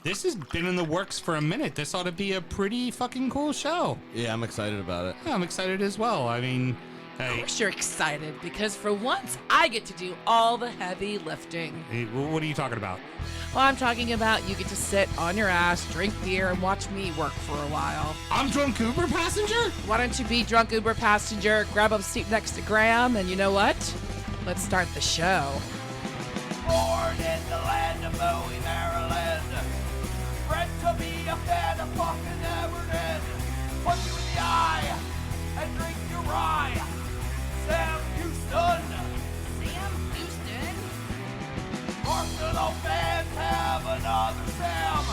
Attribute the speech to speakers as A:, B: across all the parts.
A: This has been in the works for a minute. This ought to be a pretty fucking cool show.
B: Yeah, I'm excited about it.
A: Yeah, I'm excited as well. I mean,
C: Of
A: hey,
C: course you're excited, because for once, I get to do all the heavy lifting.
A: what are you talking about?
C: Well, I'm talking about you get to sit on your ass, drink beer, and watch me work for a while.
A: I'm drunk Uber passenger?
C: Why don't you be drunk Uber passenger, grab a seat next to Graham, and you know what? Let's start the show.
D: Born in the land of Bowie, Maryland. Bred to be a fan of fucking Everton. Punch you in the eye and drink your rye. Sam Houston.
C: Sam Houston?
D: Arsenal fans have another Sam.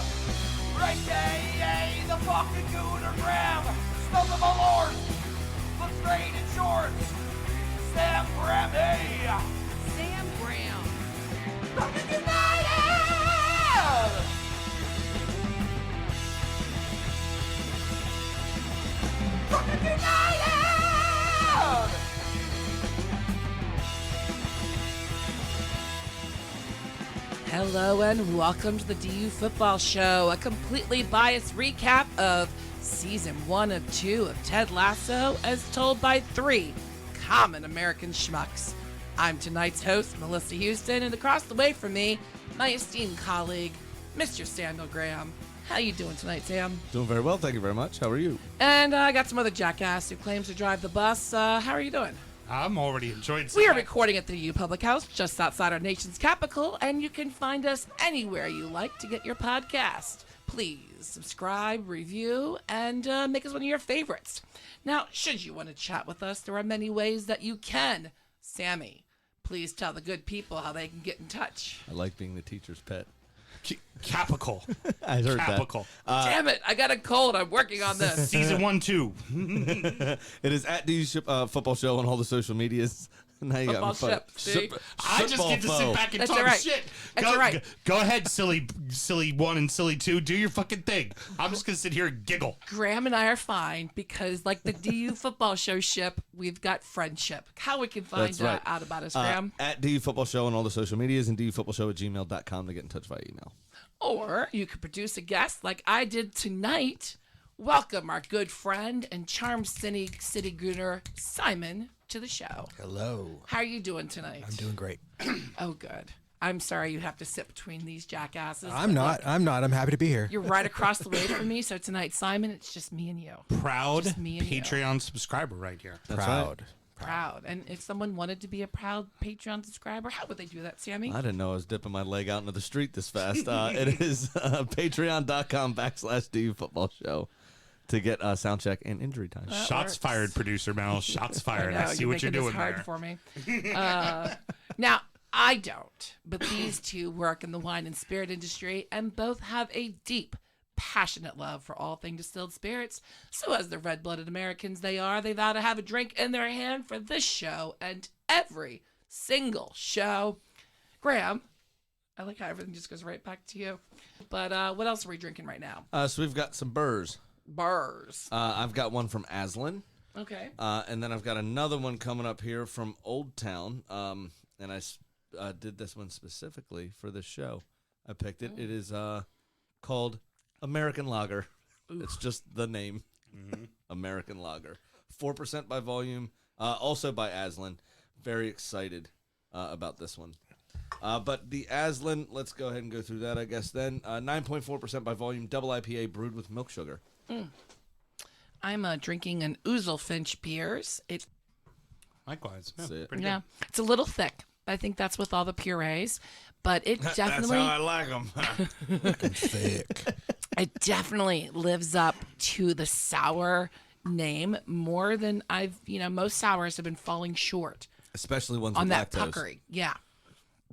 D: AKA the fucking Gooner Graham. Smells of a lord. Look straight in shorts. Sam Grammy.
C: Sam Graham.
D: Fucking United! Fucking United!
C: Hello and welcome to the DU Football Show, a completely biased recap of Season 1 of 2 of Ted Lasso as told by 3 common American schmucks. I'm tonight's host, Melissa Houston, and across the way from me, my esteemed colleague, Mr. Samuel Graham. How you doing tonight, Sam?
B: Doing very well, thank you very much. How are you?
C: And I got some other jackass who claims to drive the bus. How are you doing?
A: I'm already enjoying
C: We are recording at the U Public House just outside our nation's capital, and you can find us anywhere you like to get your podcast. Please subscribe, review, and make us one of your favorites. Now, should you want to chat with us, there are many ways that you can. Sammy, please tell the good people how they can get in touch.
B: I like being the teacher's pet.
A: Capical.
B: I heard
A: Capical.
C: Damn it, I got a cold. I'm working on this.
A: Season 1, 2.
B: It is at the Football Show on all the social medias. Now you got me
C: Football ship, see?
A: I just get to sit back and
C: That's
A: talk
C: all right.
A: shit.
C: That's
A: Go,
C: all right.
A: Go ahead, silly 1 and silly 2. Do your fucking thing. I'm just going to sit here and giggle.
C: Graham and I are fine because, like the DU Football Show ship, we've got friendship. How we can find
B: That's right.
C: out about us, Graham?
B: At DU Football Show on all the social medias and dufootballshow@gmail.com to get in touch via email.
C: Or you could produce a guest like I did tonight. Welcome our good friend and Charm City Gooner, Simon, to the show.
E: Hello.
C: How are you doing tonight?
E: I'm doing great.
C: Oh, good. I'm sorry you have to sit between these jackasses.
E: I'm
C: but
E: not.
C: look,
E: I'm happy to be here.
C: You're right across the way from me, so tonight, Simon, it's just me and you.
A: Proud
C: Just me and you.
A: Patreon subscriber right here.
B: That's
E: Proud.
C: Proud. And if someone wanted to be a proud Patreon subscriber, how would they do that, Sammy?
B: I didn't know I was dipping my leg out into the street this fast. It is patreon.com/DU Football Show to get sound check and injury time.
A: Shots
C: works.
A: fired, producer Mel. Shots fired. I,
C: know,
A: see what you're
C: making
A: doing
C: this hard
A: there.
C: for me. Now, I don't, but these two work in the wine and spirit industry and both have a deep, passionate love for all things distilled spirits. So as the red-blooded Americans they are, they vow to have a drink in their hand for this show and every single show. Graham, I like how everything just goes right back to you. But what else are we drinking right now?
B: So we've got some burrs.
C: Bars.
B: I've got one from Aslan.
C: Okay.
B: And then I've got another one coming up here from Old Town. And I did this one specifically for this show. I picked it. It is called American Lager. It's just the name. American Lager. 4% by volume. Also by Aslan. Very excited about this one. But the Aslan, let's go ahead and go through that, I guess, then. 9.4% by volume, double IPA brewed with milk sugar.
C: I'm drinking an Ouzelfinch beers. It
A: Likewise. Yeah,
B: That's it.
A: pretty
C: Yeah, it's a little thick. I think that's with all the purees, but it definitely
B: like them.
E: Thick.
C: it definitely lives up to the sour name more than most sours have been falling short
B: Especially ones
C: on
B: with
C: that
B: lactose.
C: puckery. Yeah,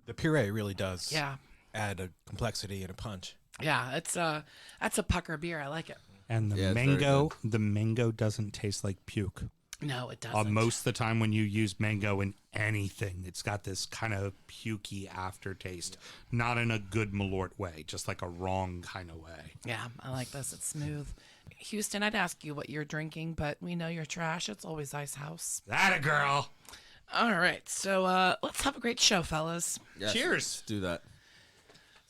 E: The puree really does
C: yeah,
E: add a complexity and a punch.
C: yeah. That's a pucker beer. I like it.
A: And
B: Yeah, it's very
A: the mango doesn't taste like puke.
C: No, it doesn't.
A: Most of the time when you use mango in anything, it's got this kind of pukey aftertaste. Not in a good Malort way, just like a wrong kind of way.
C: Yeah, I like this. It's smooth. Houston, I'd ask you what you're drinking, but we know you're trash. It's always Ice House.
A: That a girl.
C: All right, so let's have a great show, fellas.
B: Yes,
A: Cheers.
B: let's do that.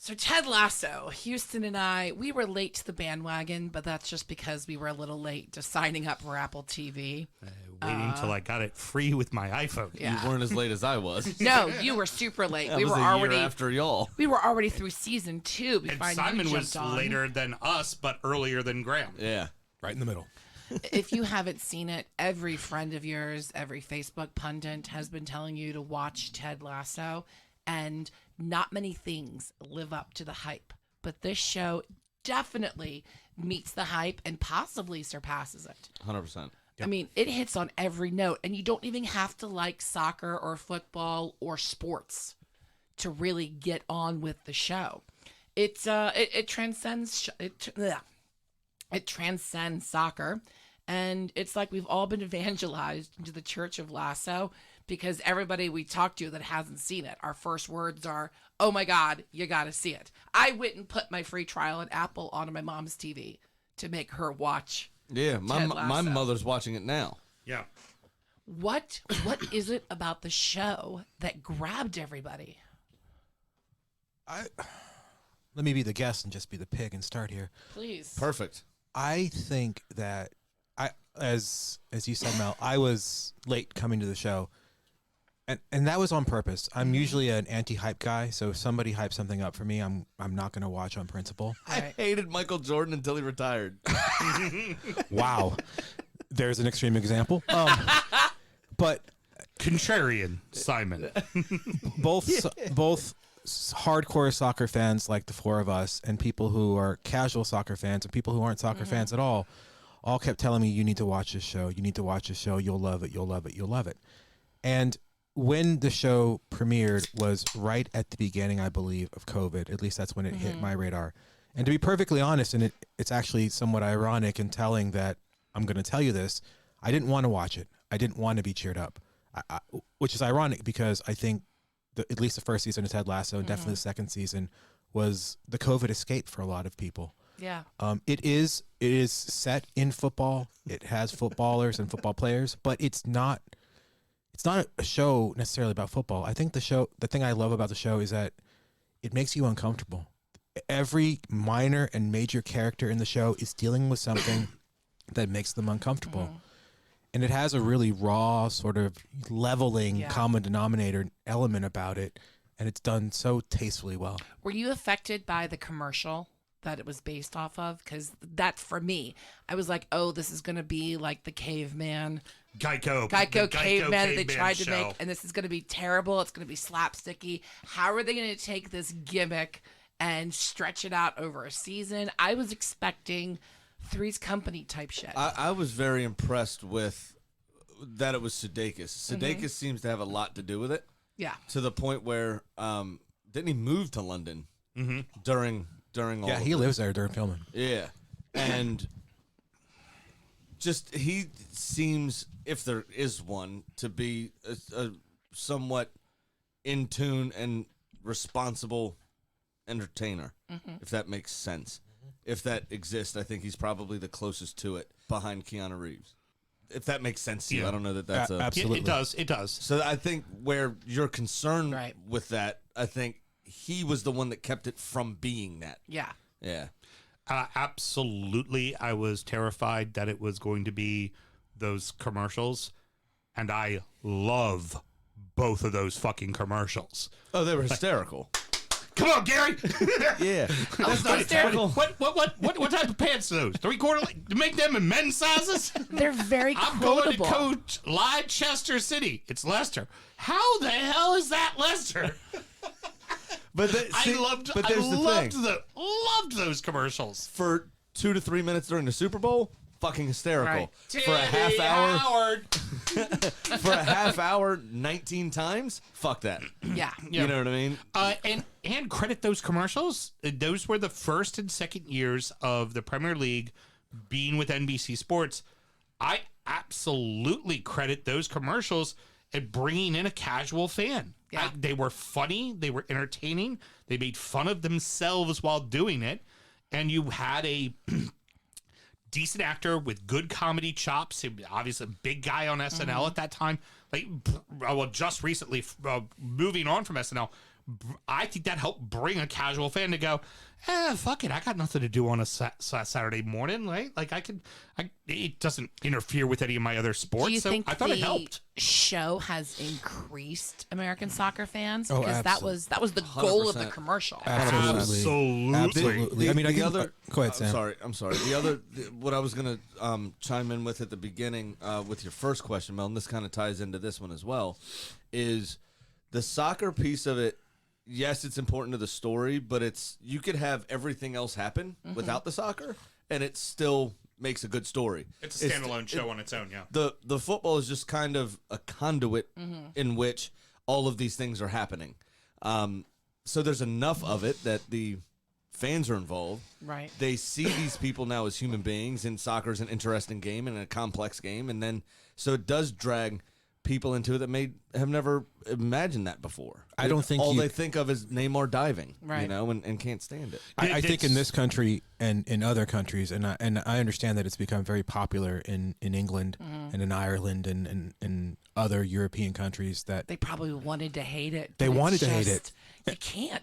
C: So Ted Lasso, Houston and I, we were late to the bandwagon, but that's just because we were a little late to signing up for Apple TV.
A: Waiting until I got it free with my iPhone.
C: Yeah.
B: You weren't as late as I was.
C: No, you were super late.
B: I
C: we
B: was
C: were
B: a
C: already
B: year after y'all.
C: We were already through season 2 before
A: And Simon
C: you
A: was
C: jumped on.
A: later than us, but earlier than Graham.
B: Yeah.
E: Right in the middle.
C: If you haven't seen it, every friend of yours, every Facebook pundit has been telling you to watch Ted Lasso, and not many things live up to the hype. But this show definitely meets the hype and possibly surpasses it.
B: 100%.
C: I mean, it hits on every note, and you don't even have to like soccer or football or sports to really get on with the show. It transcends it transcends soccer, and it's like we've all been evangelized into the Church of Lasso, because everybody we talk to that hasn't seen it, our first words are, "Oh my God, you got to see it." I went and put my free trial at Apple onto my mom's TV to make her watch.
B: Yeah, my
C: Ted Lasso.
B: mother's watching it now.
A: Yeah.
C: What is it about the show that grabbed everybody?
E: Let me be the guest and just be the pig and start here.
C: Please.
B: Perfect.
E: I think that as you said, Mel, I was late coming to the show, and that was on purpose. I'm usually an anti-hype guy, so if somebody hypes something up for me, I'm not going to watch on principle.
B: I hated Michael Jordan until he retired.
E: Wow, there's an extreme example. But
A: Contrarian, Simon.
E: both hardcore soccer fans like the four of us, and people who are casual soccer fans, and people who aren't soccer fans at all kept telling me, you need to watch this show. You need to watch this show. You'll love it. You'll love it. You'll love it. And when the show premiered was right at the beginning, I believe, of COVID. At least that's when it hit my radar. And to be perfectly honest, and it's actually somewhat ironic and telling that I'm going to tell you this, I didn't want to watch it. I didn't want to be cheered up, which is ironic because I think at least the first season of Ted Lasso, and definitely the second season, was the COVID escape for a lot of people.
C: Yeah.
E: It is set in football. It has footballers and football players, but it's not a show necessarily about football. I think the thing I love about the show is that it makes you uncomfortable. Every minor and major character in the show is dealing with something that makes them uncomfortable. And it has a really raw sort of leveling common denominator element about it. And it's done so tastefully well.
C: Were you affected by the commercial that it was based off of? Because that's for me. I was like, oh, this is going to be like the caveman.
A: Geico
C: Caveman that they tried to
A: show.
C: make. And this is going to be terrible. It's going to be slapsticky. How are they going to take this gimmick and stretch it out over a season? I was expecting Three's Company type shit.
B: I was very impressed with that it was Sudeikis. Sudeikis seems to have a lot to do with it,
C: Yeah.
B: to the point where didn't he move to London during all
E: Yeah,
B: of
E: he
B: this?
E: lives there during filming.
B: Yeah, and just he seems, if there is one, to be a somewhat in tune and responsible entertainer, if that makes sense. If that exists, I think he's probably the closest to it behind Keanu Reeves. If that makes sense to you,
A: Yeah.
B: I don't know that that's a...
E: Absolutely.
A: It does.
B: So I think where you're concerned
C: Right.
B: with that, I think he was the one that kept it from being that.
C: Yeah.
B: Yeah.
A: Absolutely. I was terrified that it was going to be those commercials, and I love both of those fucking commercials.
B: Oh, they were hysterical.
A: Come on, Gary.
B: Yeah.
C: That's not hysterical.
A: What type of pants are those? 3/4? To make them in men's sizes?
C: They're very
A: I'm going to
C: quotable.
A: coach Leicester City. It's Leicester. How the hell is that Leicester?
B: But
A: I loved those commercials.
B: for 2 to 3 minutes during the Super Bowl, fucking hysterical.
C: Right.
B: For a half hour,
A: Howard.
B: for a half hour, 19 times, fuck that.
C: Yeah.
B: You know what I mean?
A: And credit those commercials. Those were the first and second years of the Premier League being with NBC Sports. I absolutely credit those commercials at bringing in a casual fan.
C: Yeah.
A: They were funny. They were entertaining. They made fun of themselves while doing it. And you had a decent actor with good comedy chops. He was obviously a big guy on SNL at that time. Just recently, moving on from SNL, I think that helped bring a casual fan to go, fuck it, I got nothing to do on a Saturday morning, right? Like it doesn't interfere with any of my other sports.
C: Do you
A: So
C: think
A: I thought it
C: the
A: helped.
C: show has increased American soccer fans?
E: Oh,
C: Because that was the goal of the
B: 100%.
C: commercial.
A: Absolutely.
E: I mean, go ahead,
B: I'm
E: Sam.
B: sorry. What I was gonna chime in with at the beginning with your first question, Mel, and this kind of ties into this one as well, is the soccer piece of it. Yes, it's important to the story, but you could have everything else happen without the soccer, and it still makes a good story.
A: It's a standalone show on its own, yeah.
B: The football is just kind of a conduit in which all of these things are happening. So there's enough of it that the fans are involved.
C: Right.
B: They see these people now as human beings, and soccer is an interesting game and a complex game, and then so it does drag people into it that may have never imagined that before.
E: I don't think
B: all they think of is Neymar diving,
C: Right.
B: you know, and can't stand it.
E: I think in this country and in other countries, and I understand that it's become very popular in England and in Ireland and in other European countries that
C: They probably wanted to hate it.
E: They
C: but
E: wanted
C: it's
E: to hate
C: just-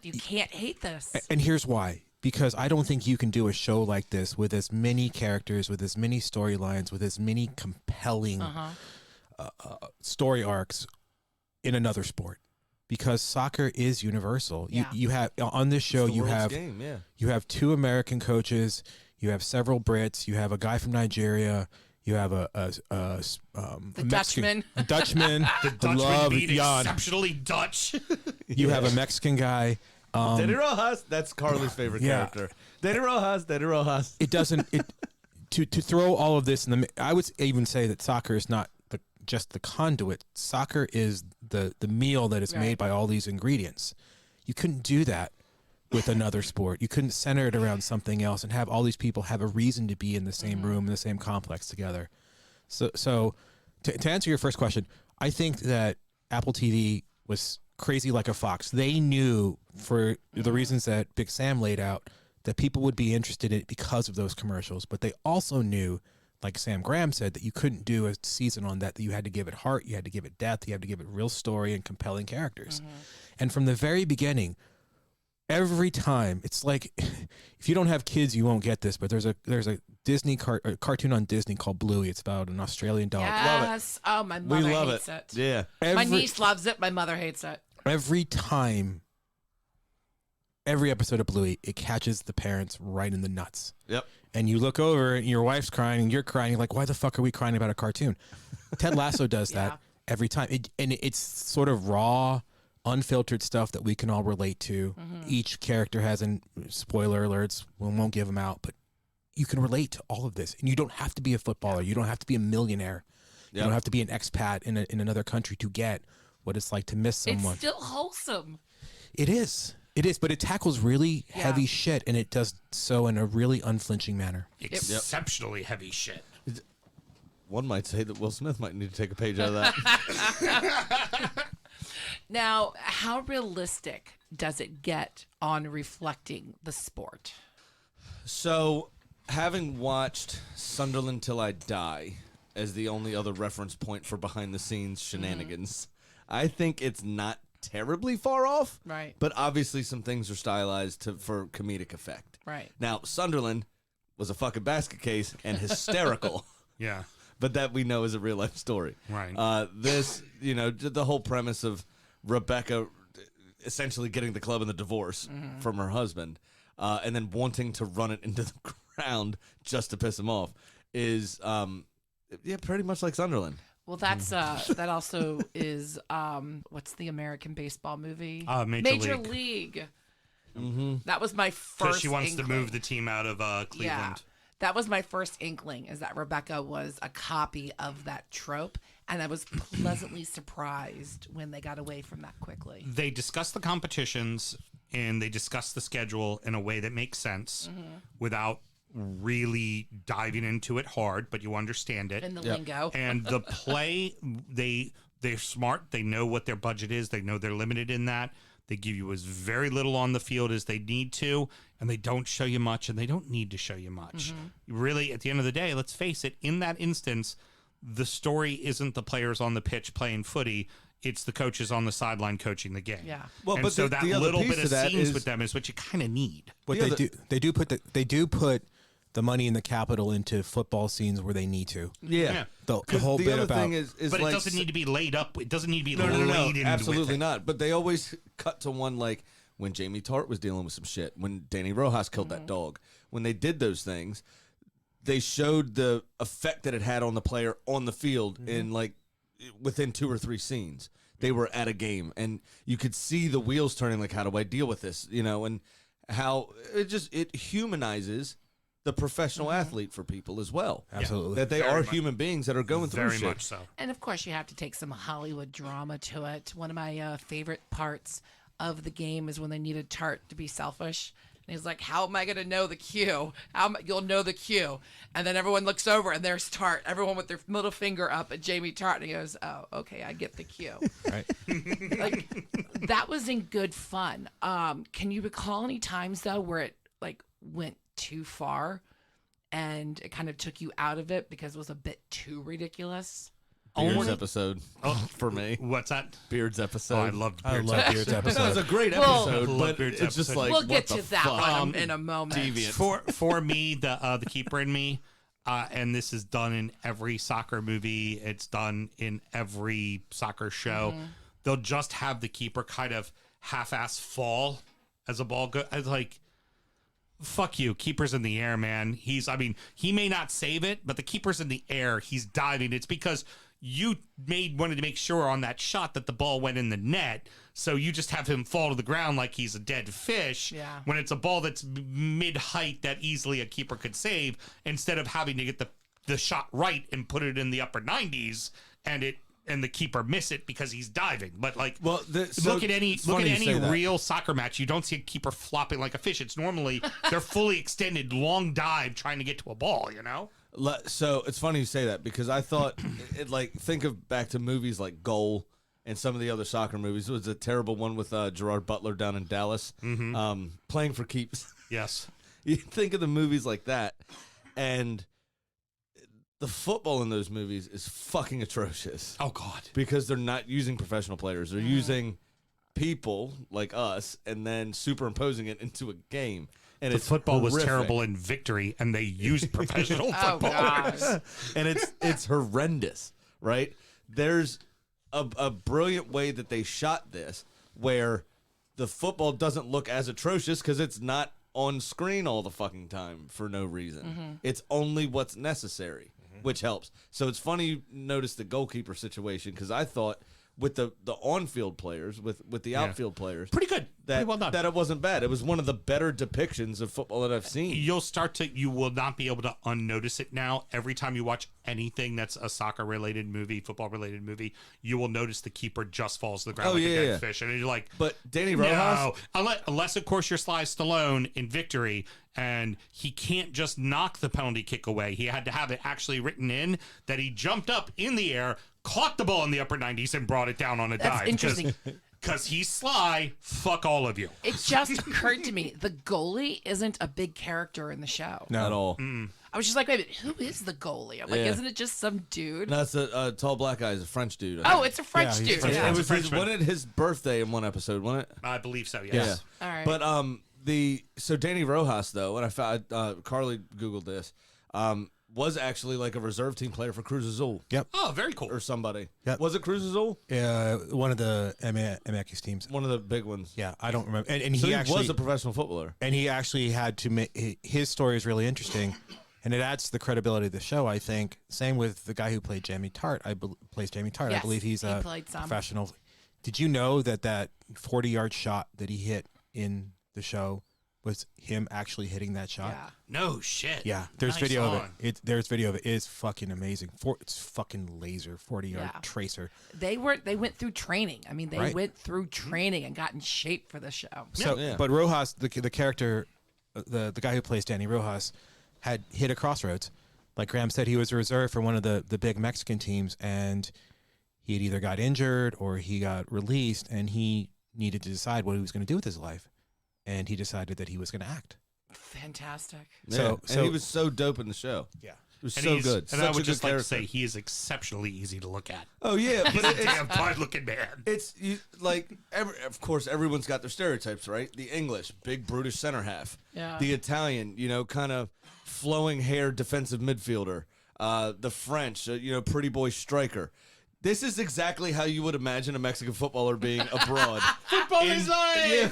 C: You can't hate this.
E: And here's why. Because I don't think you can do a show like this with as many characters, with as many storylines, with as many compelling story arcs in another sport. Because soccer is universal.
C: Yeah.
E: You have on this show
B: It's the
E: you
B: world's
E: have
B: game, yeah.
E: you have 2 American coaches, you have several Brits, you have a guy from Nigeria, you have a Mexican,
C: Dutchman.
E: a Dutchman,
A: The Dutchman
E: love
A: being
E: Jan.
A: exceptionally Dutch.
E: You have a Mexican guy.
B: Daddy Rojas, that's Carly's favorite
E: yeah.
B: character. Daddy Rojas.
E: It doesn't to throw all of this in the. I would even say that soccer is not just the conduit. Soccer is the meal that is made by all these ingredients. You couldn't do that with another sport. You couldn't center it around something else and have all these people have a reason to be in the same room, in the same complex together. So to answer your first question, I think that Apple TV was crazy like a fox. They knew, for the reasons that Big Sam laid out, that people would be interested in it because of those commercials. But they also knew, like Sam Graham said, that you couldn't do a season on that you had to give it heart, you had to give it depth, you had to give it real story and compelling characters. And from the very beginning, every time, it's like, if you don't have kids, you won't get this, but there's a Disney cartoon on Disney called Bluey. It's about an Australian dog.
C: Yes. Oh, my mother
B: We love
C: hates it.
B: Yeah.
C: My niece loves it. My mother hates it.
E: Every time, every episode of Bluey, it catches the parents right in the nuts.
B: Yep.
E: And you look over and your wife's crying and you're crying. You're like, why the fuck are we crying about a cartoon? Ted Lasso does that every time. It's sort of raw, unfiltered stuff that we can all relate to. Each character has, spoiler alerts, we won't give them out, but you can relate to all of this. And you don't have to be a footballer. You don't have to be a millionaire. You don't have to be an expat in another country to get what it's like to miss someone.
C: It's still wholesome.
E: It is, but it tackles really heavy shit, and it does so in a really unflinching manner.
A: Exceptionally heavy shit.
B: One might say that Will Smith might need to take a page out of that.
C: Now, how realistic does it get on reflecting the sport?
B: So, having watched Sunderland Till I Die as the only other reference point for behind-the-scenes shenanigans, I think it's not terribly far off.
C: Right.
B: But obviously some things are stylized for comedic effect.
C: Right.
B: Now, Sunderland was a fucking basket case and hysterical.
A: Yeah.
B: But that we know is a real-life story.
A: Right.
B: This, the whole premise of Rebecca essentially getting the club in the divorce from her husband and then wanting to run it into the ground just to piss him off is, pretty much like Sunderland.
C: Well, that's that also is what's the American baseball movie?
A: Major
C: League.
B: Mm-hmm.
C: That was my
A: Because
C: first.
A: she wants
C: inkling.
A: to move the team out of Cleveland.
C: Yeah, that was my first inkling. Is that Rebecca was a copy of that trope, and I was pleasantly surprised when they got away from that quickly.
A: They discuss the competitions and they discuss the schedule in a way that makes sense without really diving into it hard, but you understand it.
C: In the lingo.
A: And the play, they're smart. They know what their budget is. They know they're limited in that. They give you as very little on the field as they need to, and they don't show you much, and they don't need to show you much. Really, at the end of the day, let's face it, in that instance, the story isn't the players on the pitch playing footy. it's the coaches on the sideline coaching the game.
C: Yeah.
B: Well,
A: And
B: but
A: so
B: the
A: that
B: other
A: little
B: piece
A: bit
B: of
A: of
B: that
A: scenes
B: is-
A: with them is what you kind of need.
E: What
B: The
E: they do put the money in the capital into football scenes where they need to.
B: Yeah.
E: The
B: 'Cause
E: whole
B: the
E: bit
B: other
E: about
B: thing is
A: But
B: like,
A: it doesn't need to be laid up. It doesn't need to be
B: no,
A: laid in.
B: absolutely
A: with it.
B: not. But they always cut to one, like when Jamie Tart was dealing with some shit, when Danny Rojas killed that dog. When they did those things, they showed the effect that it had on the player on the field in like within 2 or 3 scenes. They were at a game, and you could see the wheels turning. Like, how do I deal with this? You know, and how it humanizes the professional athlete for people as well.
E: Absolutely.
B: That they
A: Very
B: are
A: much.
B: human beings that are going through
A: Very
B: shit.
A: much so.
C: And of course, you have to take some Hollywood drama to it. One of my favorite parts of the game is when they needed Tart to be selfish. And he's like, "How am I going to know the cue? You'll know the cue." And then everyone looks over, and there's Tart. Everyone with their middle finger up at Jamie Tart, and he goes, "Oh, okay, I get the cue."
E: Right.
C: Like, that was in good fun. Can you recall any times though where it like went too far, and it kind of took you out of it because it was a bit too ridiculous?
B: Beard's episode for me.
A: What's that?
B: Beard's episode.
A: Oh, I loved
E: I
A: Beard's
E: love
A: episode.
E: Beard's
B: That was
E: episode.
B: a great
C: Well-
B: episode,
A: Love
B: but
A: Beard's
B: it's just
A: episode.
B: like,
C: We'll get
B: what
C: to
B: the
C: that
B: fuck?
C: one in a moment.
B: Deviant.
A: For me, the keeper in me, and this is done in every soccer movie. It's done in every soccer show. They'll just have the keeper kind of half-ass fall as a ball goes. Like, fuck you, keeper's in the air, man. He may not save it, but the keeper's in the air. He's diving. It's because you wanted to make sure on that shot that the ball went in the net. So you just have him fall to the ground like he's a dead fish.
C: Yeah.
A: When it's a ball that's mid-height that easily a keeper could save, instead of having to get the shot right and put it in the upper 90s and the keeper miss it because he's diving. But like,
B: Well,
A: look at any
B: real.
A: real soccer match. You don't see a keeper flopping like a fish. It's normally they're fully extended, long dive trying to get to a ball. You know.
B: So it's funny you say that because I thought like think of back to movies like Goal and some of the other soccer movies. It was a terrible one with Gerard Butler down in Dallas, playing for keeps.
A: Yes.
B: You think of the movies like that, and the football in those movies is fucking atrocious
A: Oh God.
B: because they're not using professional players. They're using people like us and then superimposing it into a game. And
A: The
B: it's
A: football was
B: horrific.
A: terrible in Victory, and they used professional
C: Oh
A: footballers.
C: gosh.
B: And it's horrendous, right? There's a brilliant way that they shot this where the football doesn't look as atrocious because it's not on screen all the fucking time for no reason. It's only what's necessary, which helps. So it's funny you notice the goalkeeper situation because I thought with the on-field players, with the outfield players,
A: Pretty good.
B: that
A: Pretty well done.
B: that it wasn't bad. It was one of the better depictions of football that I've seen.
A: You will not be able to unnotice it now. Every time you watch anything that's a soccer related movie, football related movie, you will notice the keeper just falls to the ground
B: Oh,
A: like a
B: yeah,
A: dead
B: yeah.
A: fish. And you're like,
B: But Danny Rojas,
A: no, unless of course you're Sly Stallone in Victory, and he can't just knock the penalty kick away. He had to have it actually written in that he jumped up in the air, caught the ball in the upper 90s, and brought it down on a
C: That's
A: dive.
C: interesting.
A: Because he's Sly. Fuck all of you.
C: It just occurred to me the goalie isn't a big character in the show.
E: No.
B: at all.
C: I was just like, wait, who is the goalie? I'm like,
B: Yeah.
C: isn't it just some dude?
B: No, it's a tall black guy. He's a French dude. I
C: Oh,
B: think.
C: it's a French
E: Yeah, he's
C: dude.
E: French.
C: Yeah.
B: It
A: It's a
B: was his,
A: Frenchman.
B: wasn't it his birthday in one episode, wasn't it?
A: I believe so, yes.
B: Yeah.
C: All right.
B: But so Danny Rojas though, and I found Carly Googled this, was actually like a reserve team player for Cruz Azul
A: Oh, very cool.
B: or somebody.
E: Yep.
B: Was it Cruz Azul?
E: One of the MX teams.
B: One of the big ones.
E: Yeah, I don't remember. And
B: So
E: he
B: he
E: actually
B: was a professional footballer.
E: and he actually had to make his story is really interesting, and it adds to the credibility of the show. I think. Same with the guy who played Jamie Tart. Plays Jamie Tart. I
C: Yes,
E: believe he's
C: he
E: a
C: played some.
E: professional. Did you know that 40-yard shot that he hit in the show was him actually hitting that shot?
C: yeah.
A: No shit.
E: Yeah, there's
A: Nice
E: video of
A: on.
E: it. There's video of it. It's fucking amazing. It's fucking laser 40-yard
C: Yeah.
E: tracer.
C: They went through training. I mean, they
E: Right.
C: went through training and got in shape for the show.
E: So,
B: Yeah.
E: but Rojas, the character, the guy who plays Danny Rojas, had hit a crossroads. Like Graham said, he was a reserve for one of the big Mexican teams, and he had either got injured or he got released, and he needed to decide what he was going to do with his life, and he decided that he was going to act.
C: Fantastic.
B: Yeah.
E: So
B: and he was so dope in the show.
E: Yeah.
B: It was
A: And
B: so
A: he's-
B: good.
A: And
B: Such
A: I
B: a
A: would
B: good
A: just like to
B: character.
A: say he is exceptionally easy to look at.
B: Oh yeah, but
A: He's a damn fine-looking man.
B: it's like of course everyone's got their stereotypes, right? The English, big brutish center half.
C: Yeah.
B: The Italian, kind of flowing hair defensive midfielder. The French, pretty boy striker. This is exactly how you would imagine a Mexican footballer being abroad.
E: Football
B: In- yeah,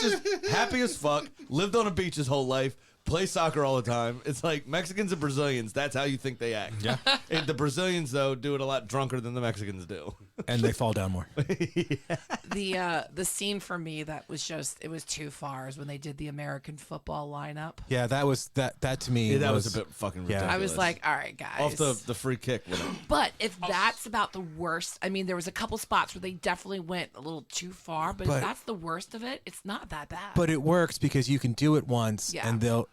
B: just happy as fuck. Lived on a beach his whole life. Play soccer all the time. It's like Mexicans and Brazilians. That's how you think they act. Yeah. And the Brazilians though do it a lot drunker than the Mexicans do.
E: And they fall down more.
C: The scene for me that was it was too far is when they did the American football lineup.
E: Yeah, that to me.
B: Yeah, that was a bit fucking
E: Yeah.
B: ridiculous.
C: I was like, all right, guys.
B: off the free kick. With him.
C: But if that's about the worst, I mean, there was a couple spots where they definitely went a little too far. But if
E: But-
C: that's the worst of it, it's not that bad.
E: But it works because you can do it once,
C: Yeah.
E: and the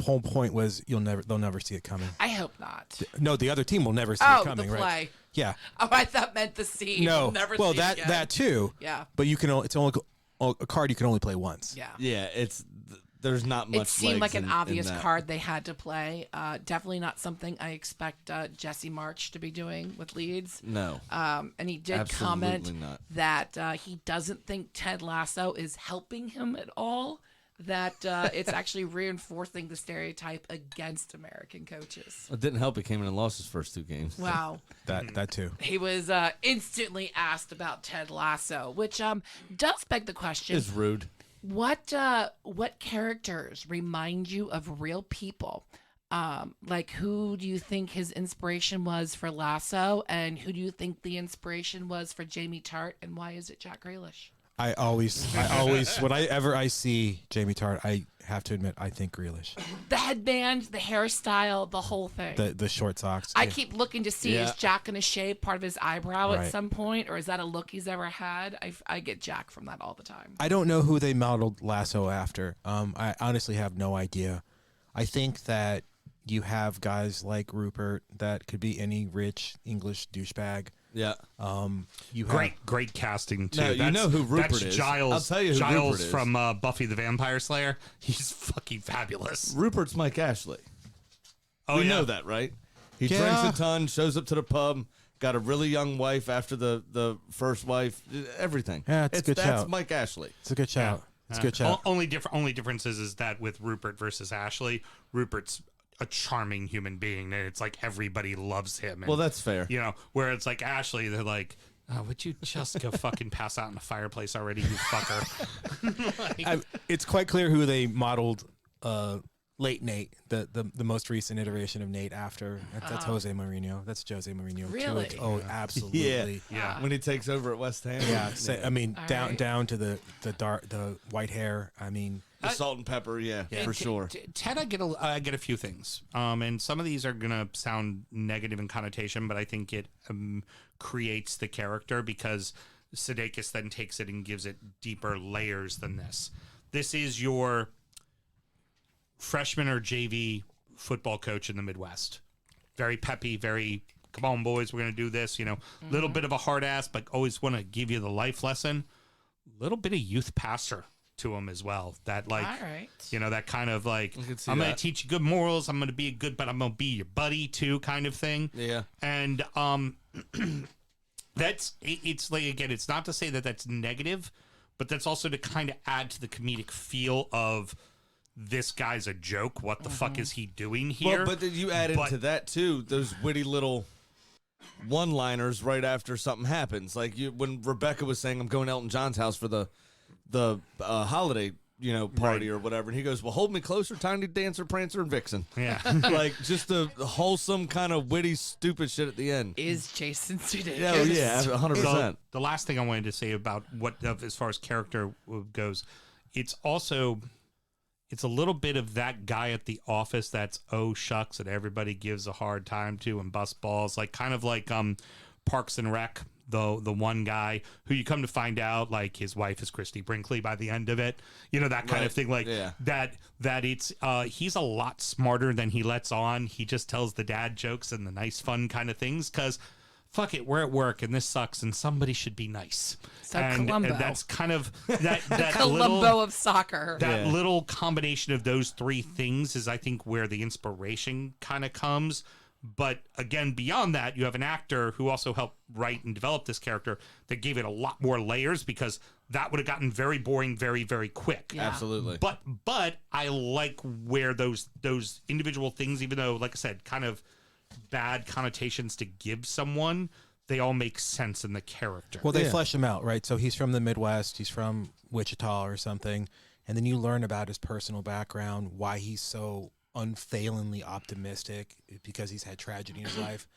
E: whole point was they'll never see it coming.
C: I hope not.
E: No, the other team will never see
C: Oh,
E: it coming,
C: the play.
E: right? Yeah.
C: Oh, I thought meant the scene.
E: No.
C: We'll never
E: Well,
C: see it
E: that
C: again.
E: that too.
C: Yeah.
E: But it's only a card you can only play once.
C: Yeah.
B: Yeah, there's not much.
C: It seemed like
B: legs
C: an
B: in
C: obvious
B: that.
C: card they had to play. Definitely not something I expect Jesse March to be doing with Leeds.
B: No.
C: And he did
B: Absolutely
C: comment
B: not.
C: that he doesn't think Ted Lasso is helping him at all. That it's actually reinforcing the stereotype against American coaches.
B: It didn't help. He came in and lost his first 2 games.
C: Wow.
E: That too.
C: He was instantly asked about Ted Lasso, which does beg the question:
B: It's rude.
C: what characters remind you of real people? Like, who do you think his inspiration was for Lasso, and who do you think the inspiration was for Jamie Tart, and why is it Jack Grealish?
E: I always, whenever I see Jamie Tart, I have to admit I think Grealish.
C: The headband, the hairstyle, the whole thing.
E: The short socks.
C: I keep looking to see
B: Yeah.
C: is Jack going to shave part of his eyebrow at
E: Right.
C: some point, or is that a look he's ever had? I get Jack from that all the time.
E: I don't know who they modeled Lasso after. I honestly have no idea. I think that you have guys like Rupert that could be any rich English douchebag.
B: Yeah.
E: You have,
A: Great casting too.
B: No, you know who Rupert
A: that's
B: is.
A: Giles.
B: I'll tell you who
A: Giles
B: Rupert is.
A: from Buffy the Vampire Slayer. He's fucking fabulous.
B: Rupert's Mike Ashley.
A: Oh,
B: we
A: yeah.
B: know that, right? He
E: Yeah.
B: drinks a ton, shows up to the pub, got a really young wife after the first wife, everything.
E: Yeah, it's a good
B: That's
E: shout.
B: Mike Ashley.
E: It's a good shout. It's a good shout.
A: Only difference is that with Rupert versus Ashley, Rupert's a charming human being, and it's like everybody loves him. And,
B: Well, that's fair.
A: you know, where it's like Ashley, they're like, oh, would you just go fucking pass out in the fireplace already, you fucker?
E: It's quite clear who they modeled late Nate, the most recent iteration of Nate after. That's Jose Mourinho. That's Jose Mourinho. to
C: Really?
E: it. Oh, absolutely.
A: Yeah.
B: When he takes over at West Ham.
E: Yeah. I mean,
C: All
E: down
C: right.
E: down to the white hair. I mean,
B: The salt and pepper, yeah, for sure.
A: Ted, I get a few things, and some of these are gonna sound negative in connotation, but I think it creates the character because Sudeikis then takes it and gives it deeper layers than this. This is your freshman or JV football coach in the Midwest. Very peppy, very come on boys, we're gonna do this. You know, little bit of a hard ass, but always want to give you the life lesson. Little bit of youth pastor to him as well. That like,
C: All right.
A: you know, that kind of like,
B: can see
A: I'm going
B: that.
A: to teach you good morals. I'm going to be a good, but I'm going to be your buddy too, kind of thing.
B: Yeah.
A: And it's like, again, it's not to say that that's negative, but that's also to kind of add to the comedic feel of this guy's a joke. What the fuck is he doing here?
B: Well, but then you add
A: But-
B: into that too those witty little one-liners right after something happens. Like when Rebecca was saying, "I'm going to Elton John's house for the holiday, party or whatever," and he goes, "Well, hold me closer, Tiny Dancer, Prancer, and Vixen."
A: yeah.
B: Like just the wholesome kind of witty, stupid shit at the end.
C: Is Jason Sudeikis?
B: Yeah, 100%.
A: So the last thing I wanted to say about as far as character goes, it's a little bit of that guy at the office that's oh shucks that everybody gives a hard time to and bust balls, like kind of like Parks and Rec, the one guy who you come to find out like his wife is Christy Brinkley by the end of it, that kind of
B: Right.
A: thing, like
B: Yeah.
A: that it's he's a lot smarter than he lets on. He just tells the dad jokes and the nice fun kind of things because fuck it, we're at work and this sucks and somebody should be nice.
C: So
A: and
C: Columbo.
A: that's kind of that
C: Columbo
A: little,
C: of soccer.
A: that
B: Yeah.
A: little combination of those three things is I think where the inspiration kind of comes. But again, beyond that, you have an actor who also helped write and develop this character that gave it a lot more layers, because that would have gotten very boring very, very quick.
C: Yeah.
B: Absolutely.
A: But I like where those individual things, even though, like I said, kind of bad connotations to give someone, they all make sense in the character.
E: Well, they flesh him out, right? So he's from the Midwest. He's from Wichita or something. And then you learn about his personal background, why he's so unfailingly optimistic, because he's had tragedy in his life.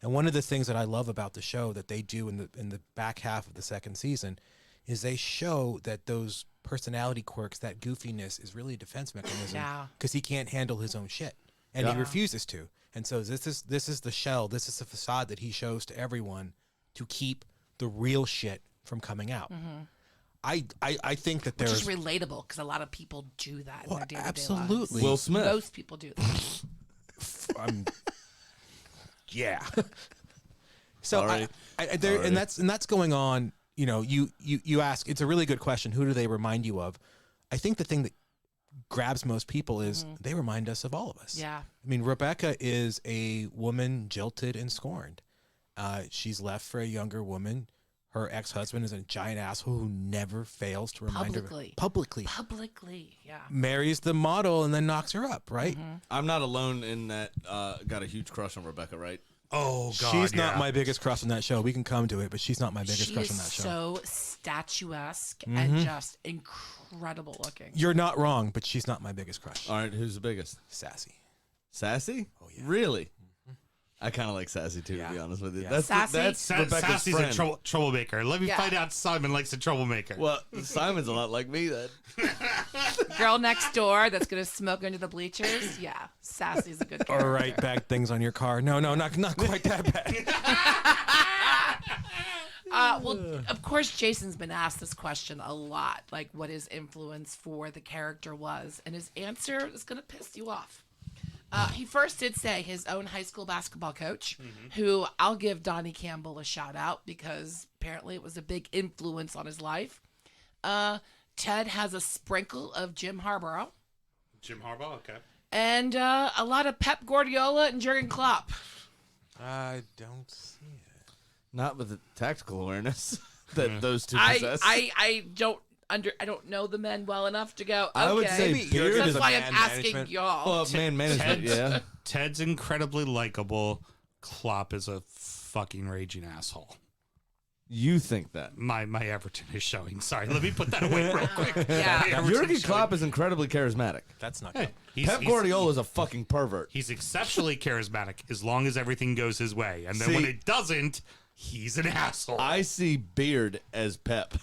E: And one of the things that I love about the show that they do in the back half of the second season is they show that those personality quirks, that goofiness, is really a defense mechanism, because he can't handle his own shit, and he refuses to. And so this is the shell, this is the facade that he shows to everyone to keep the real shit from coming out. I think that
C: Which
E: there's
C: is relatable, because a lot of people do that in their day-to-day
E: absolutely.
C: lives.
B: Will Smith.
C: Most people do that.
E: Yeah. So
B: Sorry.
E: and that's going on. You know, you ask. It's a really good question. Who do they remind you of? I think the thing that grabs most people is they remind us of all of us.
C: Yeah.
E: I mean, Rebecca is a woman jilted and scorned. She's left for a younger woman. Her ex-husband is a giant asshole who never fails to remind her publicly.
C: Yeah.
E: Marries the model and then knocks her up. Right.
B: I'm not alone in that. Got a huge crush on Rebecca, right?
A: Oh, God,
E: She's not my biggest crush on that show. We can come to it, but she's not my biggest
C: She
E: crush
C: is
E: on that show.
C: so statuesque and just incredible looking.
E: You're not wrong, but she's not my biggest crush.
B: All right, who's the biggest?
E: Sassy.
B: Sassy? Oh yeah. Really? I kind of like Sassy too, to be honest with you.
E: Yeah.
B: That's
C: Sassy?
B: that's Rebecca's
A: Sassy's
B: friend.
A: a troublemaker. Let me find out Simon likes a troublemaker.
B: Well, Simon's a lot like me then.
C: Girl next door that's gonna smoke under the bleachers. Yeah, Sassy's a good character.
E: All right, bag things on your car. No, not quite that bad.
C: Well, of course, Jason's been asked this question a lot, like what his influence for the character was, and his answer is gonna piss you off. He first did say his own high school basketball coach, who I'll give Donnie Campbell a shout out because apparently it was a big influence on his life. Ted has a sprinkle of Jim Harbaugh
A: Jim Harbaugh, okay.
C: and a lot of Pep Guardiola and Jurgen Klopp.
E: I don't see it.
B: Not with the tactical awareness that those two
C: I
B: possess.
C: I don't know the men well enough to go. Okay.
B: I would say
E: Maybe
B: Beard
C: that's
B: is
C: why
B: a
C: I'm
E: man
C: asking
E: management.
C: y'all.
B: well, man management. Yeah.
A: Ted's incredibly likable. Klopp is a fucking raging asshole.
B: You think that?
A: My Everton is showing. Sorry, let me put that away real quick.
C: Yeah.
A: My Everton's
B: Jurgen
A: showing.
B: Klopp is incredibly charismatic.
E: That's not
A: Hey,
E: good.
B: Pep Guardiola is a fucking pervert.
A: He's exceptionally charismatic as long as everything goes his way, and then when
B: See-
A: it doesn't, he's an asshole.
B: I see Beard as Pep.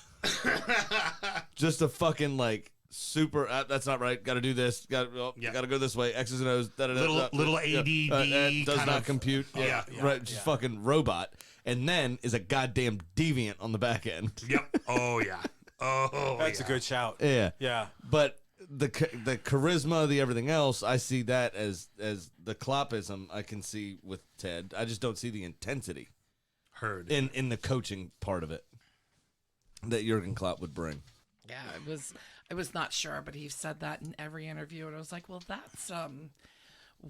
B: Just a fucking like super. That's not right. Got to do this. Got to go this way. X's and O's.
A: Little ADD
B: does
A: kind
B: not
A: of-
B: compute.
A: Yeah,
B: Right. Just fucking robot. And then is a goddamn deviant on the back end.
A: Yep. Oh yeah. Oh,
E: That's
A: yeah.
E: a good shout.
B: Yeah.
E: Yeah.
B: But the charisma, the everything else, I see that as the Kloppism I can see with Ted. I just don't see the intensity
A: Heard.
B: in the coaching part of it that Jurgen Klopp would bring.
C: Yeah, I was not sure, but he said that in every interview, and I was like, well, that's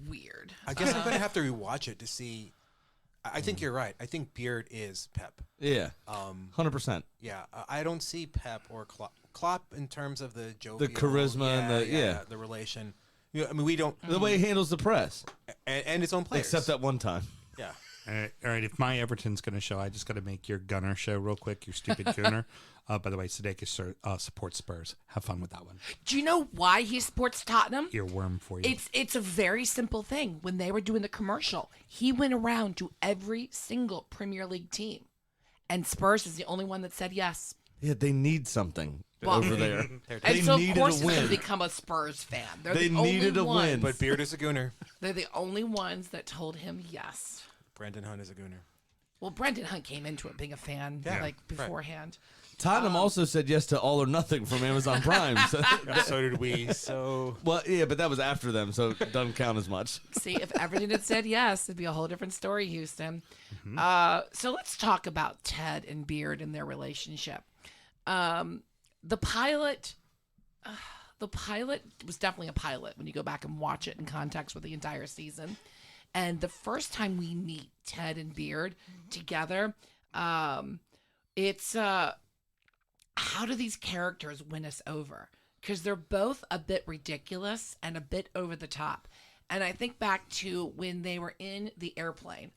C: weird.
E: I guess I'm gonna have to rewatch it to see. I think you're right. I think Beard is Pep.
B: Yeah. 100%.
E: Yeah, I don't see Pep or Klopp in terms of the jovial,
B: charisma and
E: the relation. Yeah, I mean, we don't
B: The way he handles the press.
E: and his own players.
B: Except that one time.
E: Yeah.
A: All right, if my Everton's going to show, I just got to make your Gunner show real quick, your stupid Gooner. By the way, Sudeikis supports Spurs. Have fun with that one.
C: Do you know why he supports Tottenham?
A: Earworm for you.
C: It's a very simple thing. When they were doing the commercial, he went around to every single Premier League team, and Spurs is the only one that said yes.
B: Yeah, they need something
C: Well,
B: over there.
C: And
B: They
C: so of
B: needed
C: course
B: a
C: he's going
B: win.
C: to become a Spurs fan. They're
B: They
C: the only
B: needed a
C: ones,
B: win.
E: But Beard is a Gooner.
C: they're the only ones that told him yes.
E: Brendan Hunt is a Gooner.
C: Well, Brendan Hunt came into it being a fan like beforehand.
B: Tottenham also said yes to All or Nothing from Amazon Prime. So,
E: So did we. So
B: well, yeah, but that was after them, so it doesn't count as much.
C: See, if Everton had said yes, it'd be a whole different story, Houston. So let's talk about Ted and Beard and their relationship. The pilot was definitely a pilot when you go back and watch it in context with the entire season. And the first time we meet Ted and Beard together, it's how do these characters win us over? Because they're both a bit ridiculous and a bit over the top. And I think back to when they were in the airplane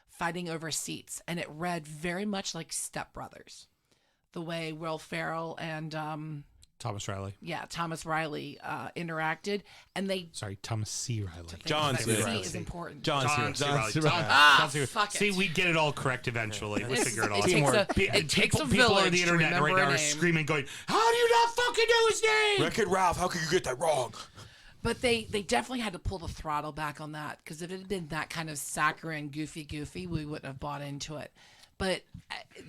C: fighting over seats, and it read very much like Step Brothers, the way Will Ferrell and
A: Thomas Riley.
C: Thomas Riley interacted, and they
A: Thomas C. Riley.
E: John
C: C.
E: C. Riley
C: is important.
E: John C.
A: Riley.
B: C. Riley.
A: John C.
C: Fuck it.
A: See, we get it all correct eventually. We figure it all out.
C: It takes a
A: People on
C: village
A: the
C: to
A: internet
C: remember
A: right now
C: a
A: are
C: name.
A: screaming, going, "How do you not fucking know his name?"
E: Wreck-It Ralph, how could you get that wrong?
C: But they definitely had to pull the throttle back on that, because if it had been that kind of saccharine, goofy, we wouldn't have bought into it. But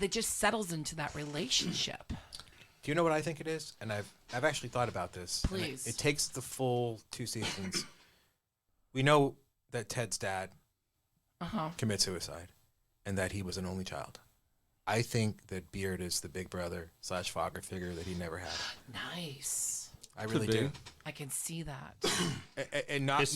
C: it just settles into that relationship.
E: Do you know what I think it is? And I've actually thought about this. And
C: Please.
E: It takes the full 2 seasons. We know that Ted's dad committed suicide and that he was an only child. I think that Beard is the big brother / father figure that he never had.
C: Nice.
E: I really
B: be.
E: do.
C: I can see that.
E: And not...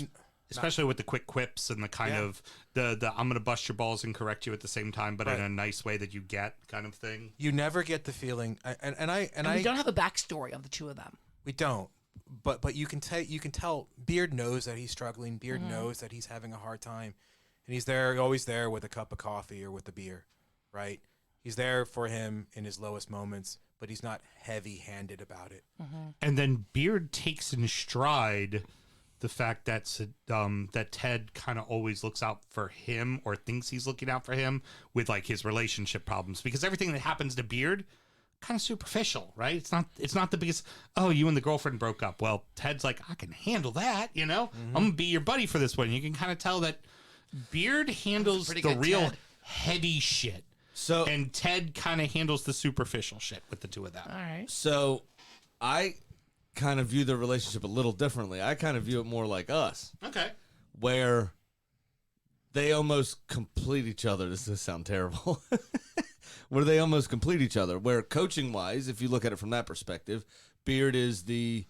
A: Especially with the quick quips and the kind of the I'm gonna bust your balls and correct you at the same time, but in a nice way that you get kind of thing.
E: You never get the feeling, and
C: We don't have a backstory on the two of them.
E: we don't. But you can tell Beard knows that he's struggling. Beard knows that he's having a hard time, and he's always there with a cup of coffee or with a beer, right? He's there for him in his lowest moments, but he's not heavy-handed about it.
A: And then Beard takes in stride the fact that that Ted kind of always looks out for him, or thinks he's looking out for him, with like his relationship problems, because everything that happens to Beard kind of superficial, right? It's not the biggest, oh, you and the girlfriend broke up. Well, Ted's like, I can handle that, you know? I'm gonna be your buddy for this one. You can kind of tell that Beard handles
C: pretty
A: the
C: good
A: real
C: Ted.
A: heady shit.
B: So
A: And Ted kind of handles the superficial shit with the two of them.
C: All right.
B: So I kind of view the relationship a little differently. I kind of view it more like us,
A: Okay.
B: where they almost complete each other. This does sound terrible. Where they almost complete each other. Where coaching-wise, if you look at it from that perspective, Beard is the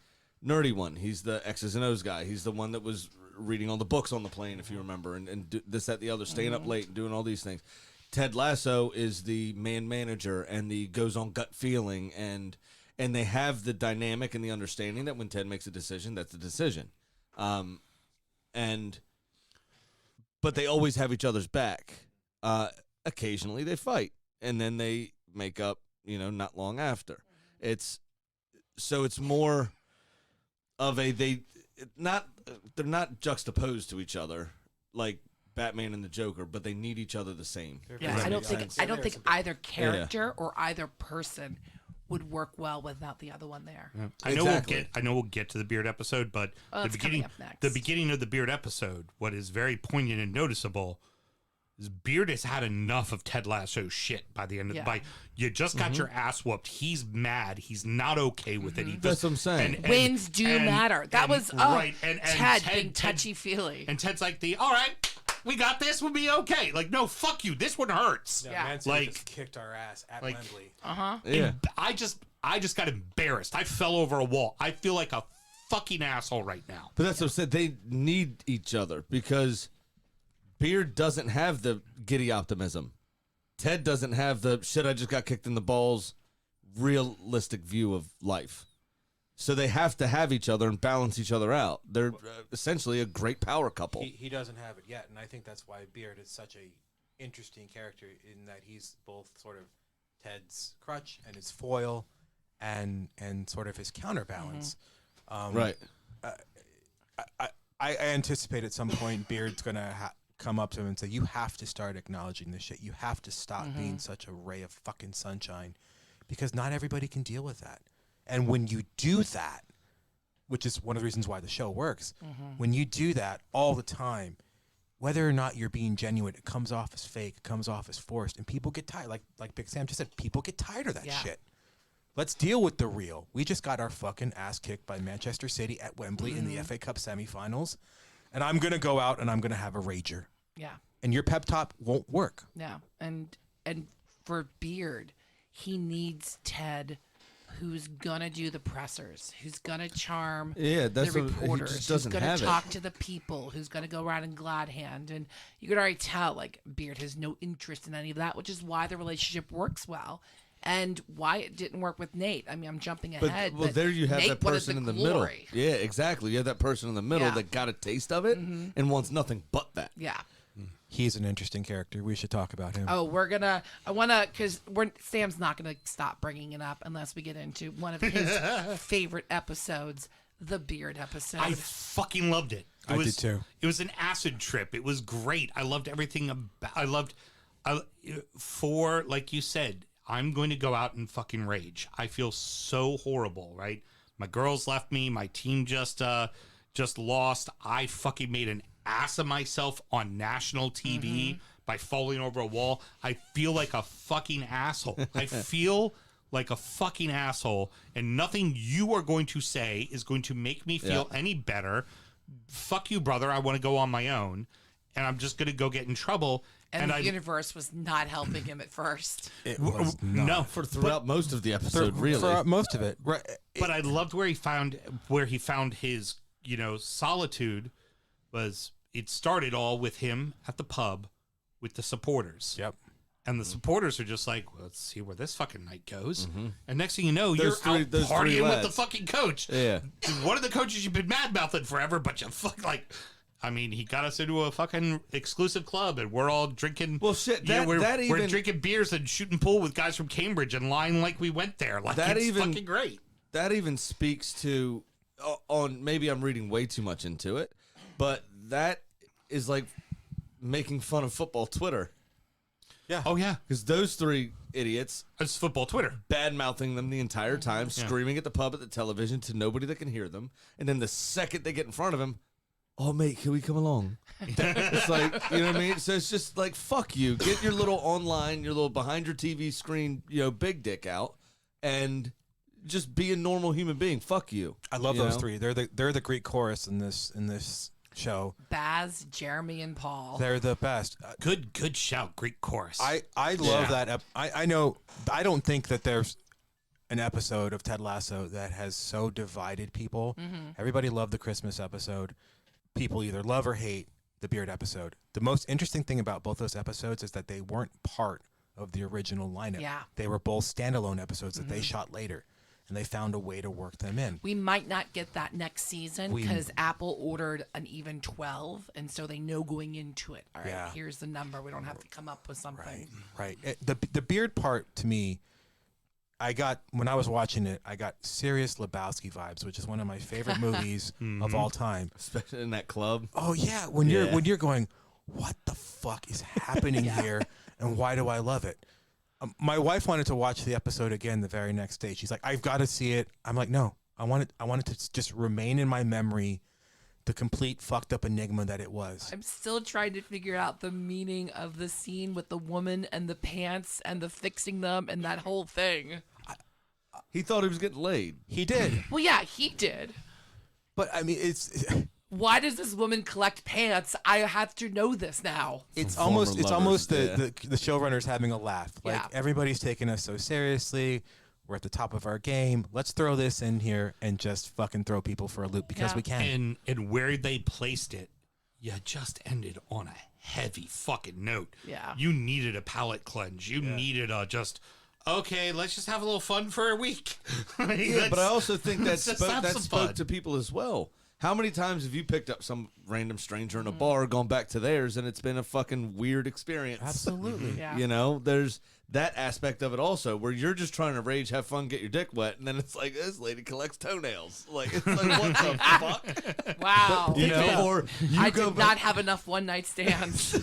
B: nerdy one. He's the X's and O's guy. He's the one that was reading all the books on the plane, if you remember, and this, that, the other, staying up late and doing all these things. Ted Lasso is the man manager and the goes on gut feeling, and they have the dynamic and the understanding that when Ted makes a decision, that's a decision. But they always have each other's back. Occasionally they fight, and then they make up, not long after. It's more of they're not juxtaposed to each other like Batman and the Joker, but they need each other the same.
C: Yeah, I don't think either character or either person would work well without the other one there.
A: Yeah.
B: Exactly.
A: I know we'll get to the Beard episode, but
C: It's coming up next.
A: the beginning of the Beard episode, what is very poignant and noticeable is Beard has had enough of Ted Lasso shit by the end of you just got your ass whooped. He's mad. He's not okay with it. He
B: That's what I'm saying.
C: Wins do matter. That was
A: right. And
C: Ted being touchy-feely.
A: And Ted's like, all right, we got this. We'll be okay. Like, no, fuck you. This one hurts.
C: Yeah.
E: Man City
A: Like-
E: just kicked our ass at
A: like-
E: Wembley.
B: Yeah.
A: I just got embarrassed. I fell over a wall. I feel like a fucking asshole right now.
B: But that's what I said. They need each other because Beard doesn't have the giddy optimism. Ted doesn't have the shit, I just got kicked in the balls, realistic view of life. So they have to have each other and balance each other out. They're essentially a great power couple.
E: He doesn't have it yet, and I think that's why Beard is such a interesting character in that he's both sort of Ted's crutch and his foil, and sort of his counterbalance.
B: Right.
E: I anticipate at some point Beard's gonna come up to him and say, "You have to start acknowledging this shit. You have to stop being such a ray of fucking sunshine, because not everybody can deal with that. And when you do that, which is one of the reasons why the show works, when you do that all the time, whether or not you're being genuine, it comes off as fake, it comes off as forced, and people get tired. Like Big Sam just said, people get tired of that shit. Let's deal with the real. We just got our fucking ass kicked by Manchester City at Wembley in the FA Cup semifinals, and I'm gonna go out and I'm gonna have a rager.
C: Yeah.
E: And your pep talk won't work.
C: Yeah. And for Beard, he needs Ted who's gonna do the pressers, who's gonna charm
B: Yeah, that's
C: the
B: what he
C: reporters,
B: just
C: who's
B: doesn't
C: gonna
B: have it.
C: talk to the people, who's gonna go around in glad hand. And you could already tell, like, Beard has no interest in any of that, which is why the relationship works well. And why it didn't work with Nate. I mean, I'm jumping ahead.
B: Well, there you have
C: Nate
B: that
C: wanted
B: person
C: the
B: in the
C: glory.
B: middle. Yeah, exactly. You have that person in the middle
C: Yeah.
B: that got a taste of it and wants nothing but that.
C: Yeah.
E: He's an interesting character. We should talk about him.
C: Oh, because Sam's not gonna stop bringing it up unless we get into one of his favorite episodes, the Beard episode.
A: I fucking loved it.
E: I did too.
A: It was an acid trip. It was great. I loved everything about. Like you said, I'm going to go out and fucking rage. I feel so horrible. Right, my girls left me. My team just lost. I fucking made an ass of myself on national TV by falling over a wall. I feel like a fucking asshole. I feel like a fucking asshole, and nothing you are going to say is going to make me feel any better. Fuck you, brother. I want to go on my own, and I'm just going to go get in trouble.
C: and the universe was not helping him at first.
E: It was not.
A: No,
B: Throughout most of the episode, really.
E: For most of it. Right.
A: but I loved where he found his solitude. Was it started all with him at the pub with the supporters.
E: Yep.
A: And the supporters are just like, well, let's see where this fucking night goes. And next thing you know,
B: Those
A: you're out
B: three
A: partying with the
B: lads.
A: fucking coach.
B: Yeah.
A: One of the coaches you've been mad-mouthing forever, but you he got us into a fucking exclusive club, and we're all drinking.
B: Well, shit,
A: we're
B: even-
A: drinking beers and shooting pool with guys from Cambridge and lying like we went there. Like, it's fucking great.
B: That even speaks to, maybe I'm reading way too much into it, but that is like making fun of football Twitter.
E: Yeah.
A: Oh yeah,
B: Because those three idiots
A: it's football Twitter.
B: bad-mouthing them the entire time, screaming at the pub at the television to nobody that can hear them. And then the second they get in front of him, oh, mate, can we come along? It's like, you know what I mean? So it's just like, fuck you. Get your little online, your little behind your TV screen, big dick out and just be a normal human being. Fuck you.
E: I love
B: You
E: those
B: know?
E: three. They're the Greek chorus in this show.
C: Baz, Jeremy, and Paul.
E: They're the best.
A: Good shout, Greek chorus.
E: I love that. I know. I don't think that there's an episode of Ted Lasso that has so divided people. Everybody loved the Christmas episode. People either love or hate the Beard episode. The most interesting thing about both those episodes is that they weren't part of the original lineup.
C: Yeah.
E: They were both standalone episodes that they shot later, and they found a way to work them in.
C: We might not get that next season because Apple ordered an even 12, and so they know going into it. All right,
E: Yeah.
C: here's the number. We don't have to come up with something.
E: Right. The Beard part, to me, when I was watching it, I got serious Lebowski vibes, which is one of my favorite movies of all time.
B: Especially in that club.
E: Oh yeah, when you're going, what the fuck is happening here, and why do I love it? My wife wanted to watch the episode again the very next day. She's like, I've got to see it. I'm like, no, I want it to just remain in my memory, the complete fucked up enigma that it was.
C: I'm still trying to figure out the meaning of the scene with the woman and the pants and the fixing them and that whole thing.
B: He thought he was getting laid.
E: He did,
C: Well, yeah, he did.
E: but I mean, it's
C: Why does this woman collect pants? I have to know this now.
E: it's
B: From former
E: almost
B: lovers,
E: the showrunners having a laugh. Like
C: Yeah.
E: everybody's taking us so seriously. We're at the top of our game. Let's throw this in here and just fucking throw people for a loop because
C: Yeah.
E: we can.
A: and where they placed it, you just ended on a heavy fucking note.
C: Yeah.
A: You needed a palate cleanse. You needed a just, okay, let's just have a little fun for a week.
B: Yeah, but I also think that
A: let's just have some
B: spoke
A: fun.
B: to people as well. How many times have you picked up some random stranger in a bar, gone back to theirs, and it's been a fucking weird experience?
E: Absolutely.
C: Yeah.
B: There's that aspect of it also, where you're just trying to rage, have fun, get your dick wet, and then it's like, this lady collects toenails. Like, it's like, what the fuck?
C: Wow.
B: Or you
C: I
B: go
C: did
B: back,
C: not have enough one night stands.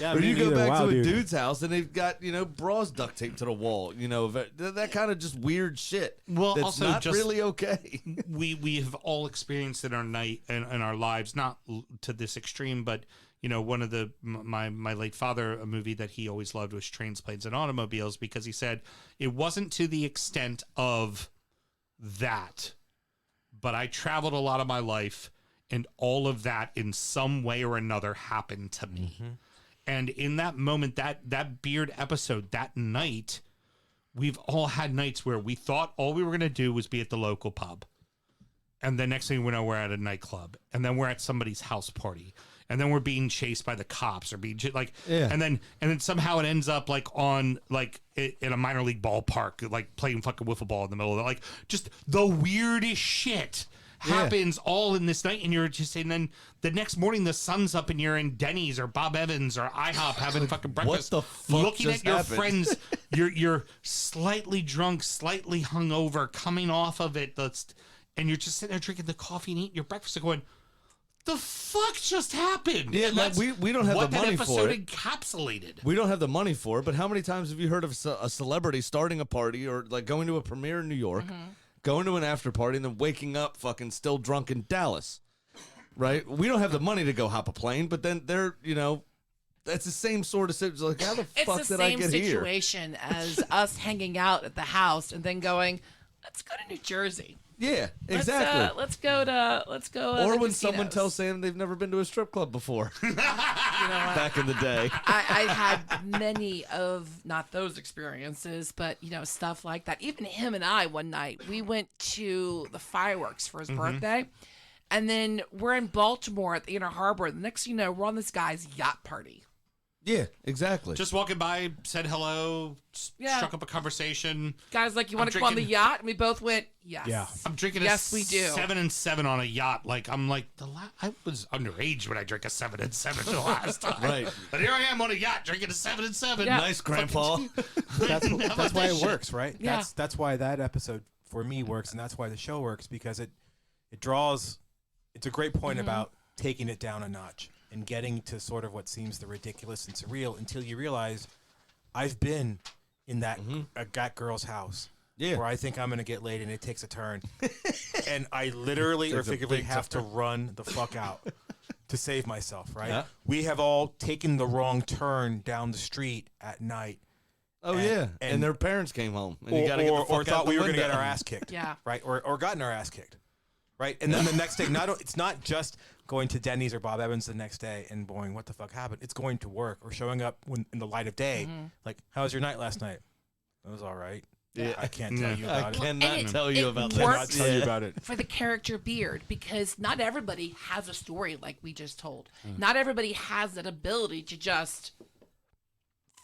F: Yeah,
B: or
F: me
B: you go
F: neither.
B: back
F: Wow,
B: to a
F: dude.
B: dude's house and they've got, bras duct taped to the wall, that kind of just weird shit.
A: Well,
B: that's
A: also
B: not
A: just-
B: really okay.
A: we have all experienced in our night and in our lives, not to this extreme, but one of my late father, a movie that he always loved was Trains, Planes, and Automobiles, because he said it wasn't to the extent of that, but I traveled a lot of my life, and all of that in some way or another happened to me. And in that moment, that Beard episode that night we've all had nights where we thought all we were going to do was be at the local pub. And the next thing we know, we're at a nightclub. And then we're at somebody's house party. And then we're being chased by the cops or being like, and then somehow it ends up like on like in a minor league ballpark, like playing fucking wiffle ball in the middle of it. Like just the weirdest shit happens all in this night. And you're just saying, then the next morning the sun's up and you're in Denny's or Bob Evans or IHOP having fucking breakfast.
B: What the fuck
A: looking
B: just
A: at your
B: happened?
A: friends, you're slightly drunk, slightly hungover, coming off of it. And you're just sitting there drinking the coffee and eating your breakfast and going, the fuck just happened?
B: Yeah,
A: And
B: like
A: that's
B: we don't have
A: what
B: the
A: that
B: money for
A: episode
B: it.
A: encapsulated.
B: We don't have the money for it, but how many times have you heard of a celebrity starting a party or like going to a premiere in New York, going to an after party, and then waking up fucking still drunk in Dallas? Right? We don't have the money to go hop a plane, but then they're, that's the same sort of situation. Like, how the fuck
C: It's the
B: did I
C: same
B: get here?
C: situation as us hanging out at the house and then going, let's go to New Jersey.
B: Yeah, exactly.
C: Let's go.
B: Or
C: the
B: when someone
C: casinos.
B: tells Sam they've never been to a strip club before.
C: You know what?
B: Back in the day.
C: I had many of not those experiences, but stuff like that. Even him and I one night we went to the fireworks for his birthday, and then we're in Baltimore at the Inner Harbor. The next thing you know, we're on this guy's yacht party.
B: Yeah, exactly.
A: Just walking by, said hello, struck up a conversation.
C: Guys, like, you want to come on the yacht? And we both went, yes.
E: Yeah.
A: I'm drinking
C: Yes,
A: a
C: we do.
A: 7 and 7 on a yacht. Like, I'm like, I was underage when I drank a 7 and 7 the last time.
B: Right.
A: But here I am on a yacht drinking a 7 and 7.
C: Yeah.
B: Nice, Grandpa.
E: That's why it
A: shit?
E: works, right?
C: Yeah.
E: That's why that episode for me works, and that's why the show works, because it draws. It's a great point about taking it down a notch and getting to sort of what seems the ridiculous and surreal until you realize I've been in that girl's house.
B: Yeah.
E: Where I think I'm going to get laid and it takes a turn. And I literally or
B: Takes a
E: figuratively
B: big
E: have to run the fuck out to save myself, right?
B: Yeah.
E: We have all taken the wrong turn down the street at night.
B: Oh,
E: And-
B: yeah.
E: and-
B: And their parents came home. And you got to get the fuck
E: or
B: out
E: thought
B: the
E: we were going to
B: window.
E: get our ass kicked.
C: Yeah.
E: Right? Or gotten our ass kicked. Right? And then the next day, it's not just going to Denny's or Bob Evans the next day and going, what the fuck happened? It's going to work or showing up in the light of day. Like, how was your night last night? It was all right.
B: Yeah.
E: I can't tell you
B: I
E: about it.
B: cannot
C: And
B: tell you
C: it
B: about
E: Cannot
C: works.
B: that.
E: tell you about it.
C: For the character Beard, because not everybody has a story like we just told. Not everybody has that ability to just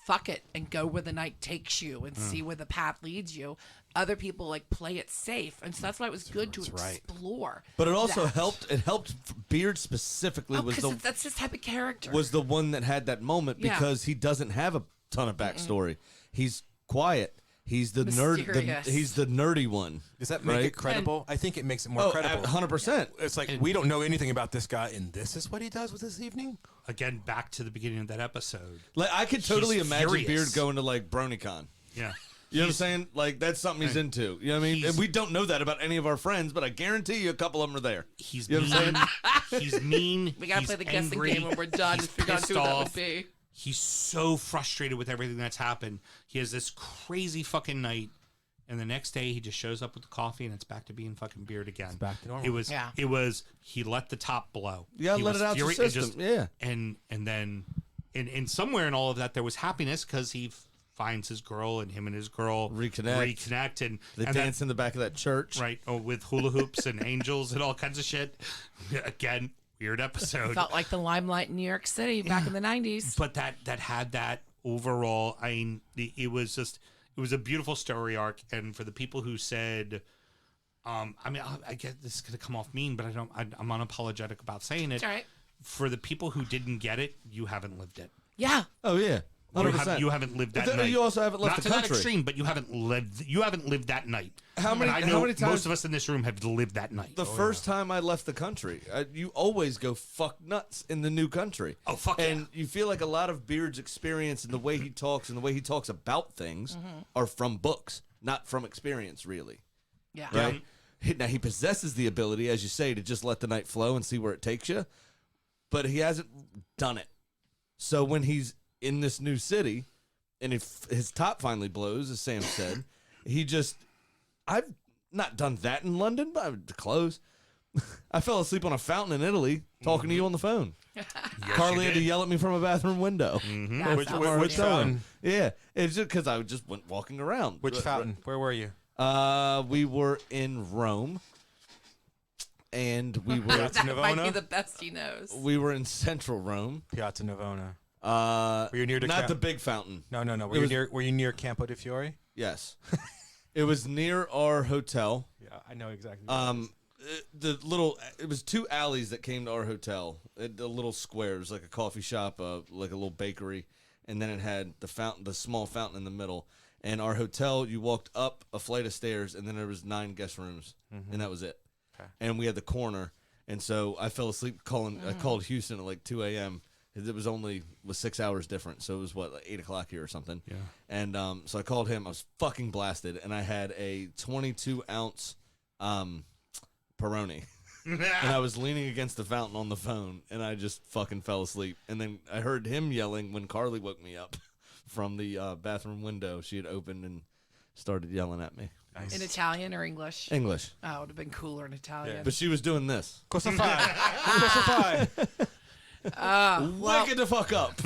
C: fuck it and go where the night takes you and see where the path leads you. Other people like play it safe, and so that's why it was good to
E: That's right.
C: explore.
B: But it also
C: that.
B: helped. It helped Beard specifically
C: Oh,
B: was
C: because
B: the
C: that's his type of character.
B: was the one that had that moment
C: Yeah.
B: because he doesn't have a ton of backstory. He's quiet. He's the nerd.
C: Mysterious.
B: He's the nerdy one.
E: Does that make
B: right?
E: it credible? I think it makes it more
B: Oh,
E: credible.
B: 100%.
E: It's like, we don't know anything about this guy, and this is what he does with his evening?
A: Again, back to the beginning of that episode.
B: Like I could totally
A: He's
B: imagine
A: furious.
B: Beard going to like BronyCon.
A: Yeah.
B: You know what I'm saying? Like that's something he's into. You know what I mean?
A: He's-
B: And we don't know that about any of our friends, but I guarantee you a couple of them are there.
A: He's
B: You know
A: mean.
B: what I'm
A: He's mean.
C: we gotta
A: he's
C: play the guessing
A: angry,
C: game when we're done to
A: he's
C: figure out
A: pissed
C: who that
A: off.
C: would be.
A: He's so frustrated with everything that's happened. He has this crazy fucking night, and the next day he just shows up with the coffee, and it's back to being fucking Beard again. It's
E: back to normal.
A: It was. He let the top blow.
B: Yeah,
A: He
B: let
A: was
B: it out the
A: furious,
B: system. Yeah.
A: and then, in somewhere in all of that, there was happiness because he finds his girl, and him and his girl reconnect, and
B: They
A: and
B: dance in the back of that church.
A: right with hula hoops and angels and all kinds of shit. Again, weird episode.
C: Felt like the limelight in New York City back in the 90s.
A: But that had that overall. I mean, it was a beautiful story arc, and for the people who said, I mean, I get this is gonna come off mean, but I'm unapologetic about saying it.
C: It's all right.
A: For the people who didn't get it, you haven't lived it.
C: Yeah.
B: Oh yeah. 100%.
A: You haven't lived that
B: But then
A: night.
B: you also haven't left
A: Not
B: the
A: to
B: country.
A: that extreme, but you haven't lived that night.
B: How many-
A: And I
B: how
A: know
B: many times-
A: most of us in this room have lived that night.
B: The first time I left the country, you always go fuck nuts in the new country.
A: Oh, fuck
B: And
A: yeah.
B: you feel like a lot of Beard's experience and the way he talks and the way he talks about things are from books, not from experience, really.
C: Yeah.
B: Right? Now, he possesses the ability, as you say, to just let the night flow and see where it takes you, but he hasn't done it. So when he's in this new city, and if his top finally blows, as Sam said, I've not done that in London, but I would close. I fell asleep on a fountain in Italy talking to you on the phone. Carly
A: you
B: had to
A: did.
B: yell at me from a bathroom window.
C: That
E: Which,
C: sounds
E: which, which
C: funny.
E: fountain?
B: Yeah, it's just because I just went walking around.
E: Which fountain? Where were you?
B: We were in Rome, and we were
E: Piazza
C: That might be
E: Navona?
C: the best he knows.
B: we were in central Rome.
E: Piazza Navona.
B: Were
E: you near the
B: not
E: ca-
B: the big fountain?
E: No.
B: It was-
E: Were you near Campo de Fiore?
B: Yes, it was near our hotel.
E: Yeah, I know exactly.
B: It was two alleys that came to our hotel. The little squares, like a coffee shop, like a little bakery, and then it had the fountain, the small fountain in the middle. And our hotel, you walked up a flight of stairs, and then there was 9 guest rooms, and that was it.
E: Okay.
B: And we had the corner, and so I fell asleep I called Houston at like 2 a.m. It was 6 hours different, so it was like 8 o'clock here or something. Yeah. And so I called him. I was fucking blasted, and I had a 22-ounce Peroni. And I was leaning against the fountain on the phone, and I just fucking fell asleep. And then I heard him yelling when Carly woke me up from the bathroom window. She had opened and started yelling at me.
C: In Italian or English?
B: English.
C: Oh, it would have been cooler in Italian.
B: But she was doing this.
E: Cosa fai? Cosa fai?
B: Wake it the fuck up.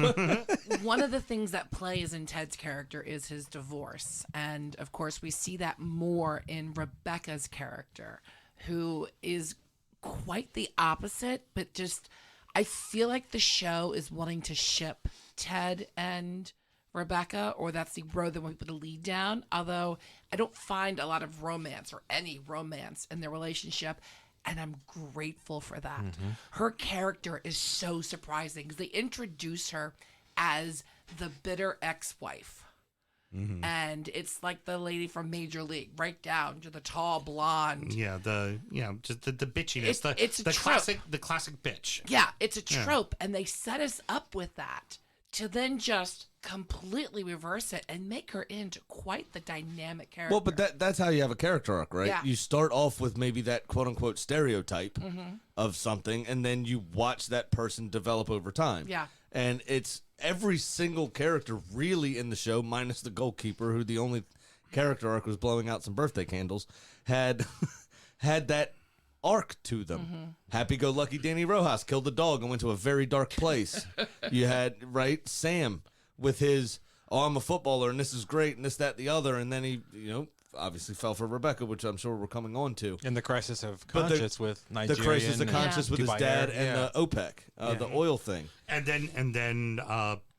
C: One of the things that plays in Ted's character is his divorce. And of course, we see that more in Rebecca's character, who is quite the opposite, but just, I feel like the show is wanting to ship Ted and Rebecca, or that's the road that we put a lead down. Although I don't find a lot of romance or any romance in their relationship. And I'm grateful for that. Her character is so surprising because they introduce her as the bitter ex-wife. And it's like the lady from Major League, right down to the tall blonde.
A: Yeah, just the bitchiness.
C: It's a
A: the
C: trope.
A: classic bitch.
C: Yeah, it's a trope. And they set us up with that to then just completely reverse it and make her into quite the dynamic character.
B: Well, but that's how you have a character arc, right?
C: Yeah.
B: You start off with maybe that quote-unquote stereotype of something, and then you watch that person develop over time.
C: Yeah.
B: And it's every single character really in the show, minus the goalkeeper, who the only character arc was blowing out some birthday candles, had that arc to them. Happy-go-lucky Danny Rojas killed the dog and went to a very dark place. You had, Sam with his, I'm a footballer and this is great and this, that, the other. And then he, obviously fell for Rebecca, which I'm sure we're coming on to.
E: In the crisis of
B: But
E: conscience with Nigeria.
B: The crisis of conscience with his
E: Dubai
B: dad
E: Air,
B: and OPEC, the oil thing.
A: And then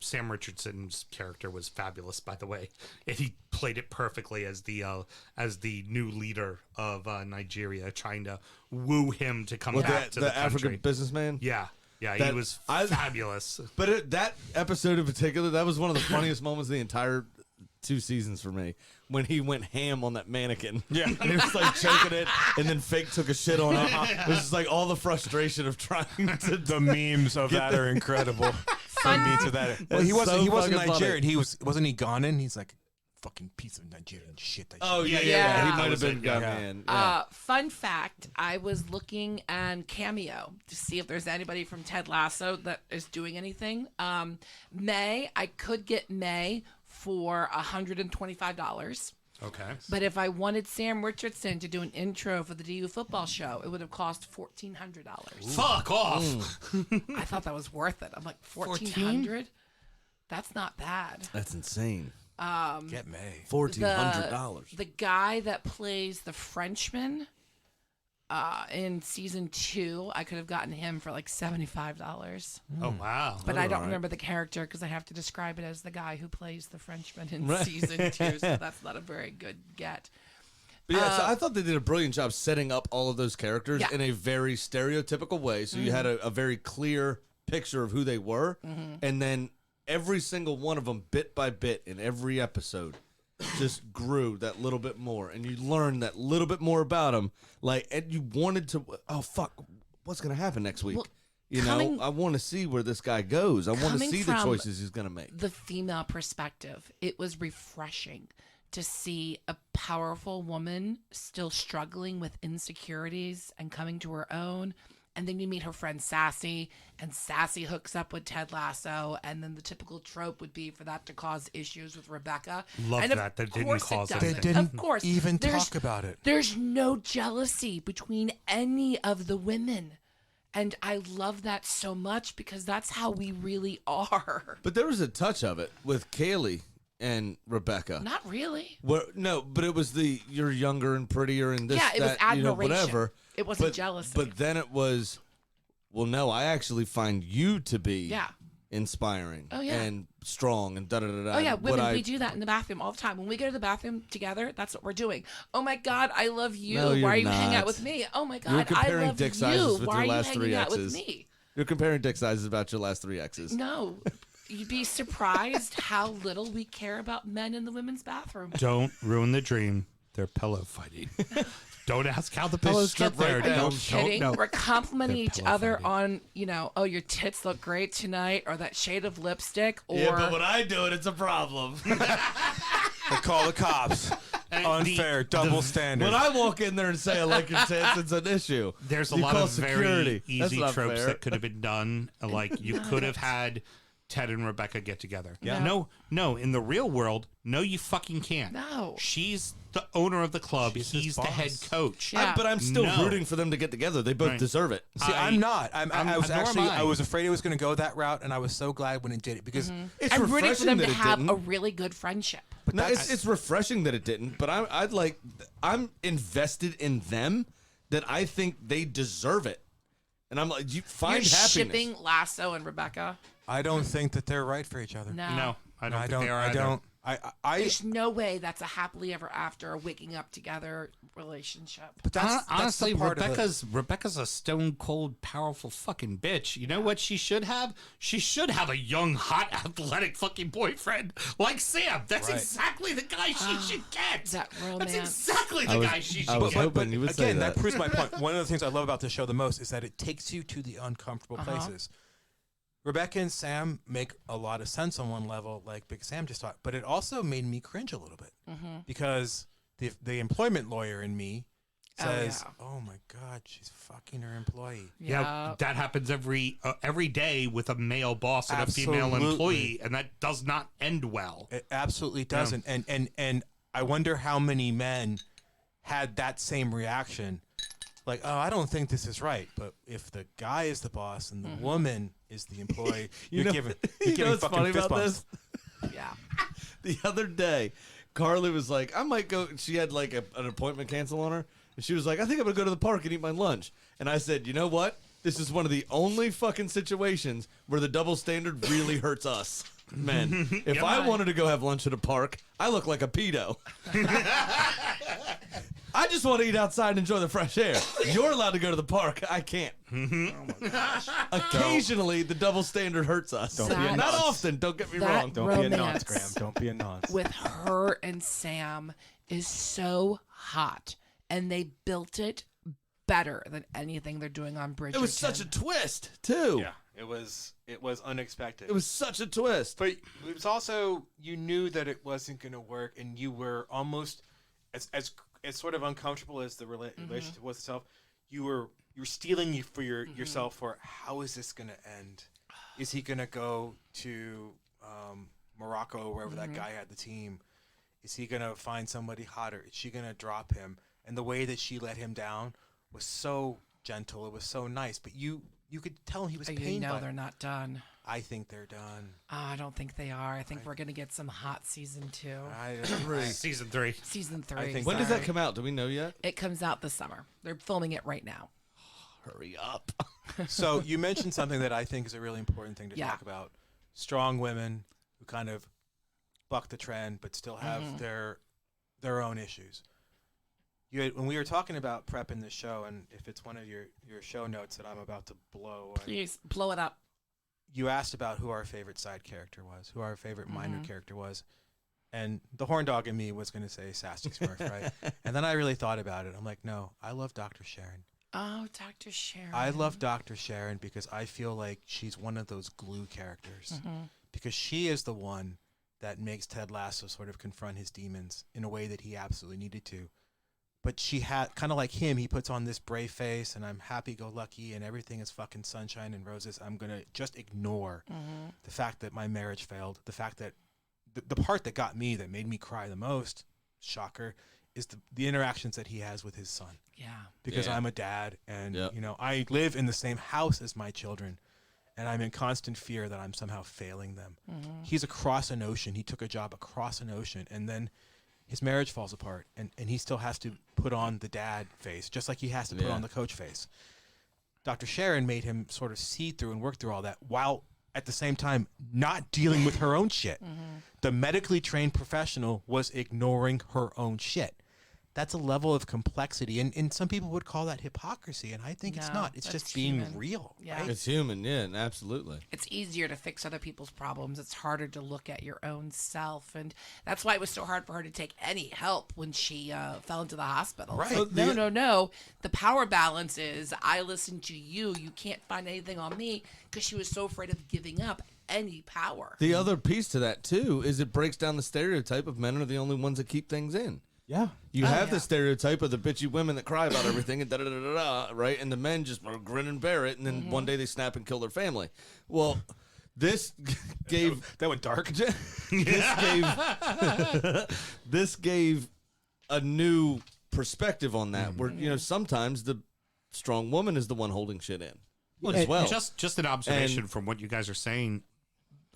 A: Sam Richardson's character was fabulous, by the way, and he played it perfectly as the new leader of Nigeria, trying to woo him to come back to the
B: African
A: country.
B: businessman.
A: Yeah, he
B: That-
A: was
B: I-
A: fabulous.
B: But that episode in particular, that was one of the funniest moments of the entire 2 seasons for me, when he went ham on that mannequin.
E: Yeah.
B: And he was like choking it, and then Fake took a shit on it. It was just like all the frustration of trying to.
E: The memes of that are incredible. From me to that. Well, he
B: It's
E: wasn't.
B: so
E: He wasn't
B: fucking funny.
E: Nigerian. Wasn't he Ghanaian? He's like fucking piece of Nigerian shit. That
B: Oh
E: shit.
B: yeah. He
C: Yeah.
B: might have
A: was
B: been
A: it, yeah.
B: Ghanaian. Yeah.
C: Fun fact, I was looking on Cameo to see if there's anybody from Ted Lasso that is doing anything. I could get May for $125.
A: Okay.
C: But if I wanted Sam Richardson to do an intro for the DU football show, it would have cost $1,400.
A: Fuck off.
C: I thought that was worth it. I'm like, $1,400? That's not bad.
B: That's insane.
E: Get May.
B: $1,400.
C: The guy that plays the Frenchman in season 2, I could have gotten him for like $75.
A: Oh wow.
C: But I don't remember the character because I have to describe it as the guy who plays the Frenchman in season 2, so that's not a very good get.
B: But yeah, so I thought they did a brilliant job setting up all of those characters
C: Yeah.
B: in a very stereotypical way. So you had a very clear picture of who they were, and then every single one of them, bit by bit, in every episode, just grew that little bit more, and you learned that little bit more about them. Like, and you wanted to, oh fuck, what's gonna happen next week?
C: Well,
B: I want to see where this guy goes. I want to
C: coming
B: see the
C: from
B: choices he's gonna make.
C: The female perspective, it was refreshing to see a powerful woman still struggling with insecurities and coming to her own. And then you meet her friend Sassy, and Sassy hooks up with Ted Lasso, and then the typical trope would be for that to cause issues with Rebecca.
A: Love
C: and of
A: that. That didn't
C: course
A: cause
C: it
A: it.
C: doesn't.
E: They didn't
C: of course,
E: even
C: There's-
E: talk about it.
C: There's no jealousy between any of the women. And I love that so much because that's how we really are.
B: But there was a touch of it with Kaylee and Rebecca.
C: Not really.
B: No, but it was you're younger and prettier and this,
C: Yeah, it was
B: that,
C: admiration.
B: whatever.
C: It wasn't
B: But-
C: jealousy.
B: But then it was, well, no, I actually find you to be
C: Yeah.
B: inspiring
C: Oh, yeah.
B: and strong and da-da-da-da.
C: Oh, yeah,
B: And
C: women, we do that in the bathroom all the time. When we go to the bathroom together, that's what we're doing. Oh, my God, I love you.
B: No,
C: Why
B: you're
C: are you hanging
B: not.
C: out with me? Oh, my
B: You were
C: God, I
B: comparing
C: love
B: dick
C: you.
B: sizes with
C: Why
B: your
C: are you
B: last
C: hanging
B: three
C: out with
B: exes.
C: me?
B: You're comparing dick sizes about your last 3 exes.
C: No. You'd be surprised how little we care about men in the women's bathroom.
A: Don't ruin the dream. They're pillow fighting. Don't ask how the pillows
B: strip
A: get there.
B: right down.
A: Don't-
C: Are you kidding?
A: no.
C: We're complimenting
A: They're
C: each
A: pillow
C: other
A: fighting.
C: on, oh, your tits look great tonight, or that shade of lipstick, or
B: Yeah, but when I do it, it's a problem.
E: They call the cops. Unfair, double standard.
B: When I walk in there and say I like your tits, it's an issue.
A: There's a
B: You
A: lot
B: call
A: of
B: security.
A: very
B: That's
A: easy
B: not
A: tropes
B: fair.
A: that could have been done. Like you could have had Ted and Rebecca get together.
C: Yeah.
A: No. In the real world, no, you fucking can't.
C: No.
A: She's the owner of the club.
E: She's his
A: He's the
E: boss.
A: head coach.
C: Yeah.
B: But I'm still
A: No.
B: rooting for them to get together. They both
A: Right.
B: deserve it.
E: See, I'm not. I was
A: nor am
E: actually.
A: I.
E: I was afraid it was going to go that route, and I was so glad when it did it because
B: It's
C: I'm rooting for
B: refreshing
C: them
B: that
C: to
B: it
C: have
B: didn't.
C: a really good friendship.
B: No, it's refreshing that it didn't. But I'm invested in them. That I think they deserve it. And I'm like, you find
C: You're
B: happiness.
C: shipping Lasso and Rebecca.
E: I don't think that they're right for each other.
C: No.
A: No, I don't
E: I
A: think
E: don't.
A: they are
E: I
A: either.
E: don't. I.
C: There's no way that's a happily ever after, waking up together relationship.
E: But that's
A: Honestly,
E: the part of it.
A: Rebecca's a stone cold, powerful fucking bitch. You know what she should have? She should have a young, hot, athletic fucking boyfriend like Sam. That's
E: Right.
A: exactly the guy she should get.
C: That
A: That's
C: romance.
A: exactly the guy she should
B: I was
A: get.
B: hoping you would say
E: again,
B: that.
E: that proves my point. One of the things I love about this show the most is that it takes you to the uncomfortable places. Rebecca and Sam make a lot of sense on one level, like Big Sam just thought, but it also made me cringe a little bit because the employment lawyer in me says, "Oh my God, she's fucking her employee."
A: Yeah, that happens every day with a male boss and a female
E: Absolutely.
A: employee, and that does not end well.
E: It absolutely doesn't. And I wonder how many men had that same reaction. Like, oh, I don't think this is right. But if the guy is the boss and the woman is the employee, you're giving
B: what's
E: fucking
B: funny
E: fist
B: about
E: bumps.
B: this?
C: Yeah.
B: The other day, Carly was like, I might go. She had like an appointment cancel on her. And she was like, I think I'm going to go to the park and eat my lunch. And I said, you know what? This is one of the only fucking situations where the double standard really hurts us. Men, if I wanted to go have lunch at a park, I look like a pedo. I just want to eat outside and enjoy the fresh air. You're allowed to go to the park. I can't. Occasionally, the double standard hurts us.
C: Don't be a
B: Not
E: nonce.
B: often, don't get me
C: That
B: wrong.
E: Don't be a nonce,
C: romance
E: Graham. Don't be a nonce.
C: with her and Sam is so hot, and they built it better than anything they're doing on Bridgerton.
B: It was such a twist, too.
E: Yeah, it was unexpected.
B: It was such a twist.
E: But it was also, you knew that it wasn't going to work, and you were almost as sort of uncomfortable as the relationship was itself. You were stealing yourself for how is this going to end? Is he going to go to Morocco, wherever that guy had the team? Is he going to find somebody hotter? Is she going to drop him? And the way that she let him down was so gentle. It was so nice. But you could tell he was
C: You
E: pained by
C: know
E: it.
C: they're not done.
E: I think they're done.
C: Oh, I don't think they are. I think we're gonna get some hot season 2,
A: Season 3.
C: season 3.
E: I think
B: When does that
C: sorry.
B: come out? Do we know yet?
C: It comes out this summer. They're filming it right now.
B: Hurry up.
E: So you mentioned something that I think is a really important thing to
C: Yeah.
E: talk about. Strong women who kind of buck the trend but still have their own issues. When we were talking about prepping the show, and if it's one of your show notes that I'm about to blow,
C: Please blow it up.
E: you asked about who our favorite side character was, who our favorite minor character was. And the horn dog in me was going to say Sassy Smurf, right? And then I really thought about it. I'm like, no, I love Dr. Sharon.
C: Oh, Dr. Sharon.
E: I love Dr. Sharon because I feel like she's one of those glue characters. Because she is the one that makes Ted Lasso sort of confront his demons in a way that he absolutely needed to. But she had, kind of like him, he puts on this brave face and I'm happy-go-lucky and everything is fucking sunshine and roses. I'm going to just ignore the fact that my marriage failed. The fact that the part that got me, that made me cry the most, shocker, is the interactions that he has with his son.
C: Yeah.
E: Because
B: Yeah.
E: I'm a dad, and
B: Yep.
E: I live in the same house as my children, and I'm in constant fear that I'm somehow failing them. He's across an ocean. He took a job across an ocean, and then his marriage falls apart, and he still has to put on the dad face, just like he has to put
B: Yeah.
E: on the coach face. Dr. Sharon made him sort of see through and work through all that while at the same time not dealing with her own shit. The medically trained professional was ignoring her own shit. That's a level of complexity, and some people would call that hypocrisy, and I think it's
C: No,
E: not. It's
C: that's
E: just being
C: human.
E: real.
C: Yeah.
E: Right?
B: It's human, yeah, absolutely.
C: It's easier to fix other people's problems. It's harder to look at your own self. And that's why it was so hard for her to take any help when she fell into the hospital.
E: Right.
C: It's like, no. The power balance is I listen to you. You can't find anything on me, because she was so afraid of giving up any power.
B: The other piece to that, too, is it breaks down the stereotype of men are the only ones that keep things in.
E: Yeah.
B: You have
C: yeah.
B: the stereotype of the bitchy women that cry about everything and right? And the men just grin and bear it, and then one day they snap and kill their family. Well, this gave
E: That went dark.
B: this gave a new perspective on that. Where sometimes the strong woman is the one holding shit in as well.
A: Just an observation from what you guys are saying.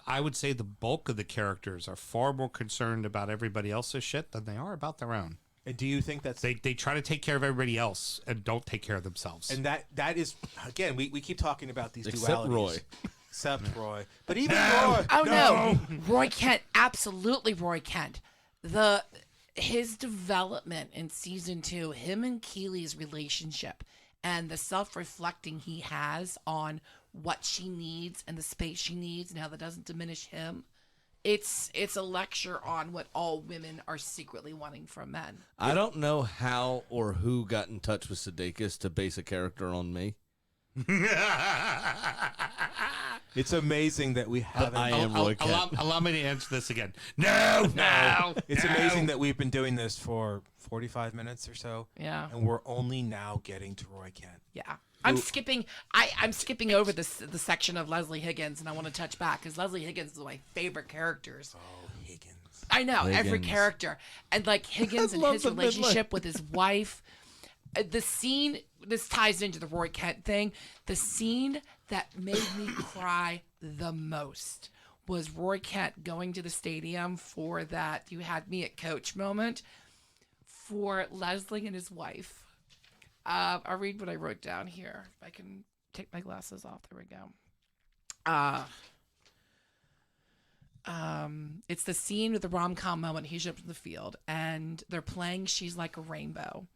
A: I would say the bulk of the characters are far more concerned about everybody else's shit than they are about their own.
E: And do you think that's
A: They try to take care of everybody else and don't take care of themselves.
E: and that is again we keep talking about these
B: Except
E: dualities.
B: Roy.
E: Except Roy. But even Roy.
C: Oh no, Roy Kent, absolutely Roy Kent. His development in season 2, him and Keely's relationship, and the self-reflecting he has on what she needs and the space she needs, and how that doesn't diminish him. It's a lecture on what all women are secretly wanting from men.
B: I don't know how or who got in touch with Sudeikis to base a character on me.
E: It's amazing that we haven't.
B: I am Roy Kent.
A: Allow me to answer this again. No.
E: It's amazing that we've been doing this for 45 minutes or so.
C: Yeah.
E: And we're only now getting to Roy Kent.
C: Yeah. I'm skipping over the section of Leslie Higgins, and I want to touch back because Leslie Higgins is one of my favorite characters.
E: Oh, Higgins.
C: I know every
B: Higgins.
C: character, and like Higgins and
B: love
C: his
B: the midlife.
C: relationship with his wife. The scene, this ties into the Roy Kent thing. The scene that made me cry the most was Roy Kent going to the stadium for that "you had me at coach" moment for Leslie and his wife. I'll read what I wrote down here. If I can take my glasses off. There we go. It's the scene with the rom-com moment. He shows up in the field, and they're playing "She's Like a Rainbow."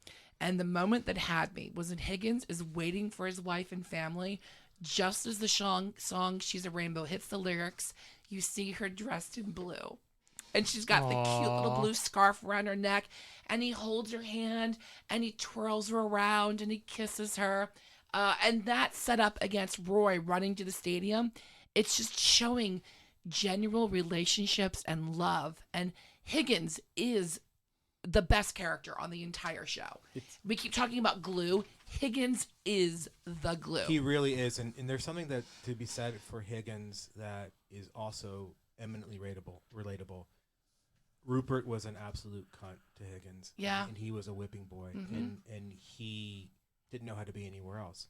C: And the moment that had me was when Higgins is waiting for his wife and family. Just as the song "She's a Rainbow" hits the lyrics, you see her dressed in blue. And she's got the cute little blue scarf around her neck. And he holds her hand, and he twirls her around, and he kisses her. And that set up against Roy running to the stadium. It's just showing genuine relationships and love. And Higgins is the best character on the entire show. We keep talking about glue. Higgins is the glue.
E: He really is. And there's something that to be said for Higgins that is also eminently relatable. Rupert was an absolute cunt to Higgins.
C: Yeah.
E: And he was a whipping boy. And he didn't know how to be anywhere else.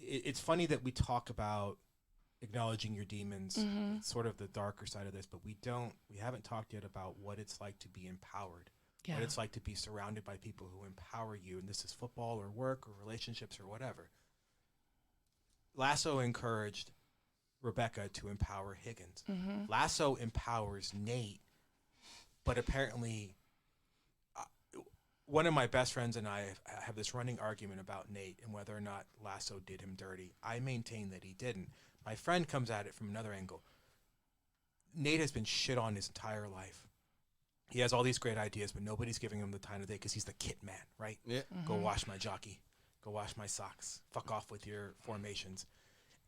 E: It's funny that we talk about acknowledging your demons. It's sort of the darker side of this, but we haven't talked yet about what it's like to be empowered.
C: Yeah.
E: What it's like to be surrounded by people who empower you. And this is football or work or relationships or whatever. Lasso encouraged Rebecca to empower Higgins. Lasso empowers Nate. But apparently, one of my best friends and I have this running argument about Nate and whether or not Lasso did him dirty. I maintain that he didn't. My friend comes at it from another angle. Nate has been shit on his entire life. He has all these great ideas, but nobody's giving him the time of day because he's the kit man, right?
B: Yeah.
E: Go wash my jockey. Go wash my socks. Fuck off with your formations.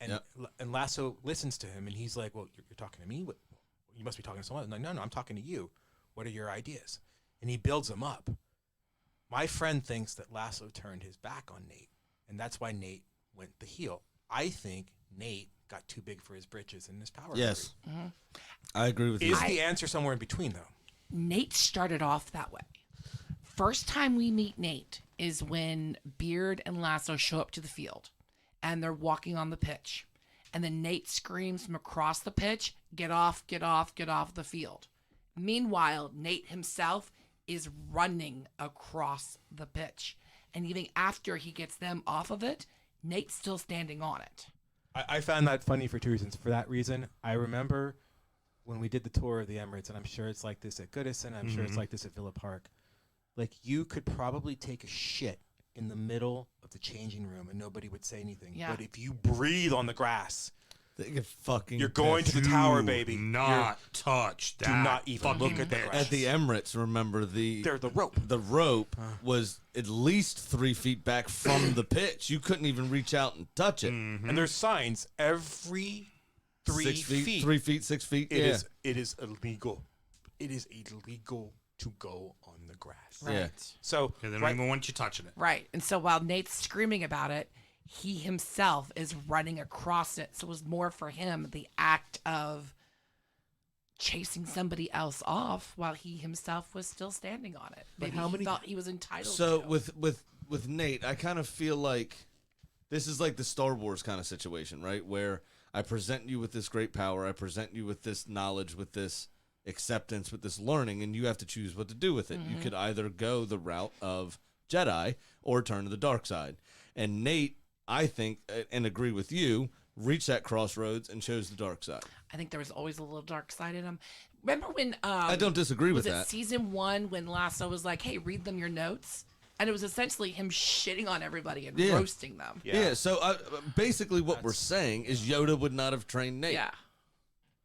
E: And and Lasso listens to him, and he's like, well, you're talking to me? You must be talking to someone. I'm like, no, I'm talking to you. What are your ideas? And he builds them up. My friend thinks that Lasso turned his back on Nate, and that's why Nate went the heel. I think Nate got too big for his britches in this power.
B: Yes. I agree with you.
E: Is the answer somewhere in between, though?
C: Nate started off that way. first time we meet Nate is when Beard and Lasso show up to the field and they're walking on the pitch. And then Nate screams from across the pitch, "Get off, get off, get off the field." Meanwhile, Nate himself is running across the pitch. And even after he gets them off of it, Nate's still standing on it.
E: I found that funny for two reasons. For that reason, I remember when we did the tour of the Emirates, and I'm sure it's like this at Goodison, I'm sure it's like this at Villa Park. Like, you could probably take a shit in the middle of the changing room and nobody would say anything.
C: Yeah.
E: But if you breathe on the grass,
B: They get fucking
E: you're going to the tower, baby.
A: Not touch that.
E: Do not even
A: fucking
E: look at the
A: bitch.
E: grass.
B: At the Emirates, remember
E: They're the rope.
B: the rope was at least 3 feet back from the pitch. You couldn't even reach out and touch it.
E: And there's signs every 3
B: 6
E: feet.
B: 3 feet, 6 feet.
E: It is illegal. It is illegal to go on the grass.
B: Yeah.
E: So
A: Yeah, they don't
E: right,
A: even want you touching it.
C: Right. And so while Nate's screaming about it, he himself is running across it. So it was more for him the act of chasing somebody else off while he himself was still standing on it. Maybe
E: how
C: he
E: many-
C: thought he was entitled
B: So
C: to.
B: with Nate, I kind of feel like this is like the Star Wars kind of situation, right? Where I present you with this great power, I present you with this knowledge, with this acceptance, with this learning, and you have to choose what to do with it. You could either go the route of Jedi or turn to the dark side. And Nate, I think, and agree with you, reached that crossroads and chose the dark side.
C: I think there was always a little dark side in him. Remember when
B: I don't disagree with
C: was it
B: that.
C: season 1 when Lasso was like, "Hey, read them your notes," and it was essentially him shitting on everybody and
B: Yeah.
C: roasting them.
B: Yeah, so basically what we're saying is Yoda would not have trained Nate.
C: Yeah,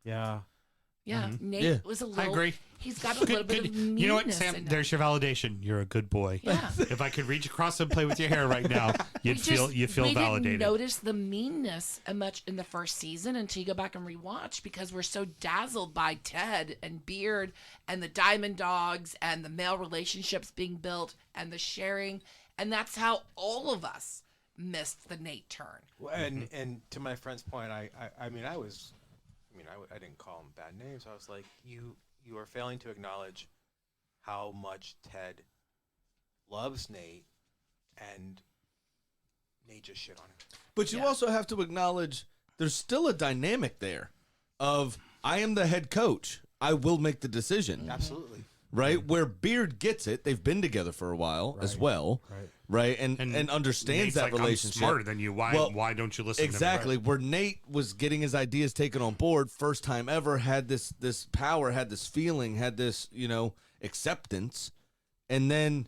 E: yeah.
C: yeah. Nate
B: Yeah.
C: was a little.
A: I agree.
C: He's got a little bit of meanness
A: You know what,
C: in
A: Sam?
C: him.
A: There's your validation. You're a good boy.
C: Yeah.
A: If I could reach across and play with your hair right now, you feel
C: we
A: validated.
C: didn't notice the meanness much in the first season until you go back and rewatch because we're so dazzled by Ted and Beard and the Diamond Dogs and the male relationships being built and the sharing, and that's how all of us missed the Nate turn.
E: Well, and to my friend's point, I didn't call him bad names. I was like, you are failing to acknowledge how much Ted loves Nate, and Nate just shit on him.
B: But you
C: Yeah.
B: also have to acknowledge there's still a dynamic there of I am the head coach. I will make the decision.
E: Absolutely.
B: Right? Where Beard gets it. They've been together for a while as well. Right. And understands
A: Nate's
B: that
A: like,
B: relationship.
A: I'm smarter than you. Why don't you listen
B: Exactly.
A: to me?
B: Where Nate was getting his ideas taken on board, first time ever, had this power, had this feeling, had this, acceptance. And then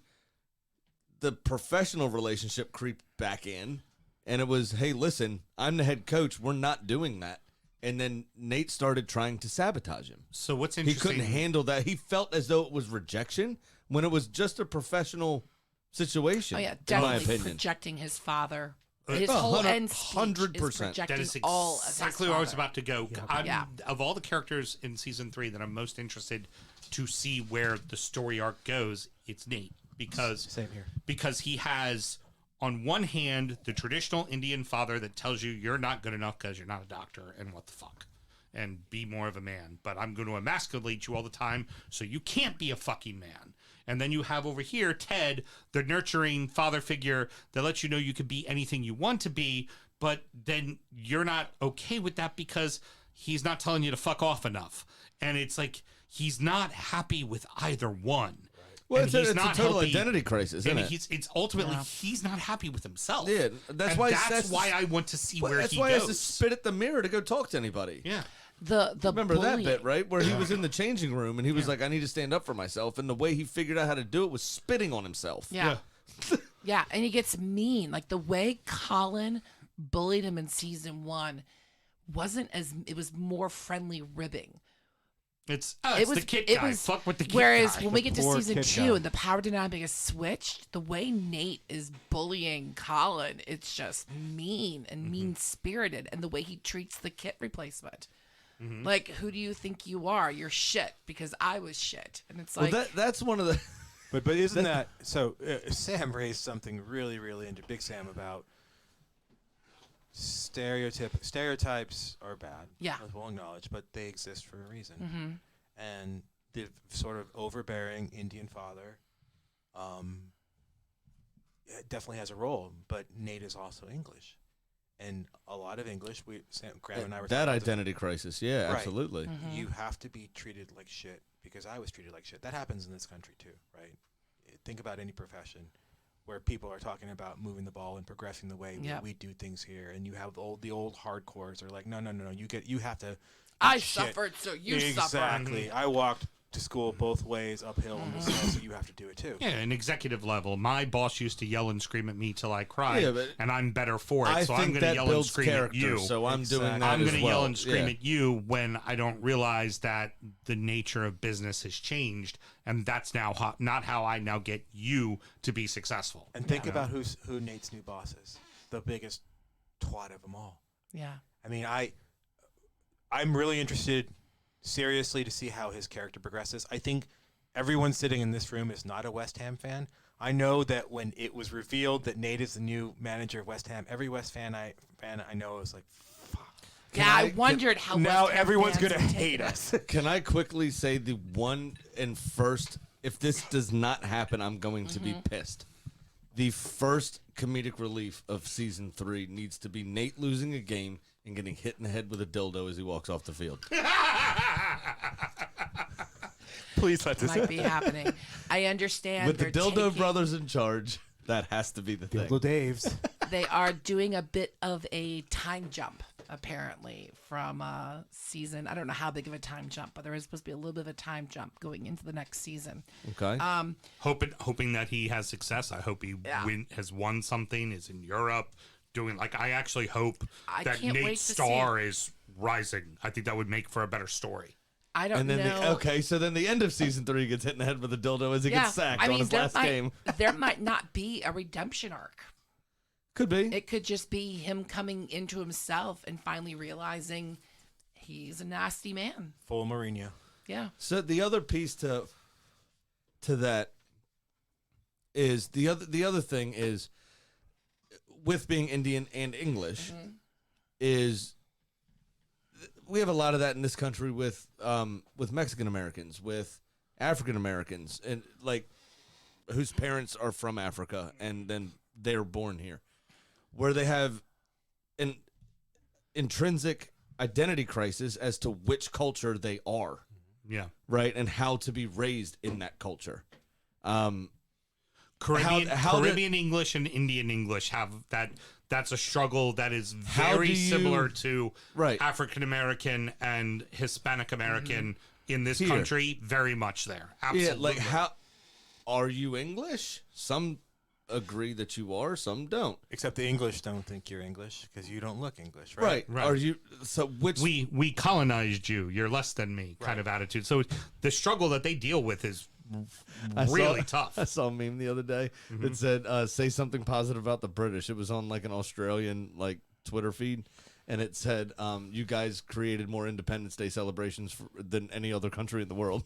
B: the professional relationship creeped back in. And it was, hey, listen, I'm the head coach. We're not doing that. And then Nate started trying to sabotage him.
A: So what's
B: He
A: interesting?
B: couldn't handle that. He felt as though it was rejection when it was just a professional situation.
C: Oh yeah,
B: in my
C: definitely
B: opinion.
C: projecting his father. His
B: Oh,
C: whole
B: 100%.
C: end speech is projecting
A: That is
C: all of his
A: exactly where I was
C: father.
A: about to go.
C: Yeah.
A: Of all the characters in season 3 that I'm most interested to see where the story arc goes, it's Nate because
E: Same here.
A: because he has on one hand the traditional Indian father that tells you you're not good enough because you're not a doctor and what the fuck and be more of a man, but I'm going to emasculate you all the time so you can't be a fucking man. And then you have over here Ted, the nurturing father figure that lets you know you can be anything you want to be, but then you're not okay with that because he's not telling you to fuck off enough. And it's like he's not happy with either one.
B: Well,
A: And
B: it's
A: he's
B: a
A: not
B: total
A: healthy-
B: identity crisis, isn't
A: and
B: it?
A: it's ultimately he's not happy with himself.
B: Yeah, that's
A: And
B: why
A: that's why I want to see
B: Well,
A: where
B: that's
A: he
B: why
A: goes.
B: he has to spit at the mirror to go talk to anybody.
A: Yeah.
C: The
B: Remember
C: bullying.
B: that bit, right? Where he was in the changing room and he was like, I need to stand up for myself. And the way he figured out how to do it was spitting on himself.
C: Yeah. Yeah, and he gets mean. Like the way Colin bullied him in season 1 wasn't as it was more friendly ribbing.
A: It's
C: It was
A: the kid
C: it
A: guy.
C: was
A: Fuck with the kid
C: whereas
A: guy.
C: when we get to
E: poor
C: season
E: kid
C: 2
E: guy.
C: and the power dynamic is switched, the way Nate is bullying Colin, it's just mean and mean spirited, and the way he treats the kit replacement. Like, who do you think you are? You're shit because I was shit, and it's
B: Well,
C: like
B: that's one of the.
E: But isn't that so? Sam raised something really into Big Sam about stereotypes are bad.
C: Yeah.
E: as we'll acknowledge, but they exist for a reason. And the sort of overbearing Indian father it definitely has a role. But Nate is also English, and a lot of English. Graham and I were
B: That
E: talking about
B: identity crisis. Yeah,
E: Right.
B: absolutely.
E: You have to be treated like shit because I was treated like shit. That happens in this country too, right? Think about any profession where people are talking about moving the ball and progressing the way
C: Yep.
E: we do things here, and you have the old hardcores are like, no, you have to.
C: I
E: shit.
C: suffered, so you
E: Exactly.
C: suffer.
E: I walked to school both ways uphill in the snow, so you have to do it too.
A: Yeah, an executive level. My boss used to yell and scream at me till I cried,
B: Yeah, but
A: and I'm better for it.
B: I
A: So
B: think
A: I'm going to
B: that
A: yell and
B: builds
A: scream
B: character,
A: at you.
B: so I'm doing
E: Exactly.
B: that
A: I'm
B: as
A: going to
B: well.
A: yell and scream
B: Yeah.
A: at you when I don't realize that the nature of business has changed, and that's now not how I now get you to be successful.
E: And think about who Nate's new boss is. The biggest twat of them all.
C: Yeah.
E: I mean, I'm really interested, seriously, to see how his character progresses. I think everyone sitting in this room is not a West Ham fan. I know that when it was revealed that Nate is the new manager of West Ham, every West fan I know was like, fuck.
C: Yeah, I wondered how
E: Now
C: West Ham
E: everyone's
C: fans
E: going to
C: would take
E: hate
C: it.
E: us.
B: Can I quickly say the one and first, if this does not happen, I'm going to be pissed. The first comedic relief of season 3 needs to be Nate losing a game and getting hit in the head with a dildo as he walks off the field.
E: Please let this
C: Might be happening. I understand.
B: With the
C: they're
B: dildo
C: taking-
B: brothers in charge, that has to be the thing.
E: Dildo Daves.
C: They are doing a bit of a time jump, apparently, from season. I don't know how big of a time jump, but there is supposed to be a little bit of a time jump going into the next season.
B: Okay.
A: Hoping that he has success. I hope he has won something, is in Europe, doing like I actually hope
C: I
A: that
C: can't wait
A: Nate's
C: to
A: star is rising. I think that would make for a better story.
C: I don't
B: and then
C: know.
B: so then the end of season 3 gets hit in the head with a dildo as he gets sacked on his
C: there
B: last
C: might,
B: game.
C: there might not be a redemption arc.
B: Could be.
C: It could just be him coming into himself and finally realizing he's a nasty man.
E: Full Mourinho.
C: Yeah.
B: So the other piece to that is the other thing is with being Indian and English is we have a lot of that in this country with Mexican Americans, with African Americans, and like whose parents are from Africa and then they're born here, where they have an intrinsic identity crisis as to which culture they are,
A: Yeah.
B: right, and how to be raised in that culture.
A: Caribbean,
B: how did-
A: Caribbean English and Indian English have that. That's a struggle that is
B: How
A: very
B: do you-
A: similar to
B: Right.
A: African American and Hispanic American in this
B: Here.
A: country. Very much there. Absolutely.
B: Yeah, like how are you English? Some agree that you are, some don't.
E: Except the English don't think you're English because you don't look English, right?
B: Right. Are you so which
A: we colonized you. You're less than me kind of attitude. So the struggle that they deal with is really tough.
B: I saw a meme the other day that said say something positive about the British. It was on like an Australian like Twitter feed, and it said you guys created more Independence Day celebrations than any other country in the world.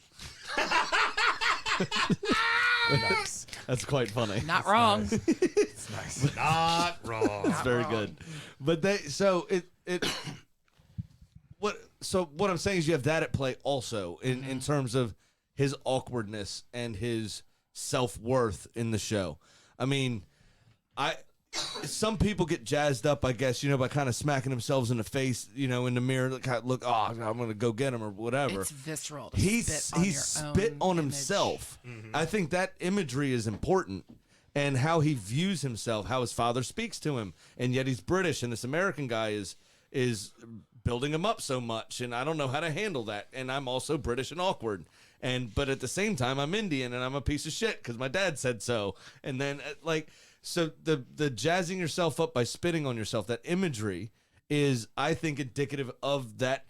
E: Nice.
B: That's quite funny.
C: Not wrong.
E: It's nice.
A: Not wrong.
B: It's very
C: wrong.
B: good. But what I'm saying is you have that at play also in terms of his awkwardness and his self-worth in the show. I mean, some people get jazzed up, I guess, by kind of smacking themselves in the face, in the mirror, look, oh, I'm going to go get him or whatever.
C: It's visceral. To
B: He
C: spit on your
B: spit
C: own
B: on
C: image.
B: himself. I think that imagery is important, and how he views himself, how his father speaks to him, and yet he's British, and this American guy is building him up so much, and I don't know how to handle that, and I'm also British and awkward, but at the same time I'm Indian and I'm a piece of shit because my dad said so, and then so the jazzing yourself up by spitting on yourself, that imagery is, I think, indicative of that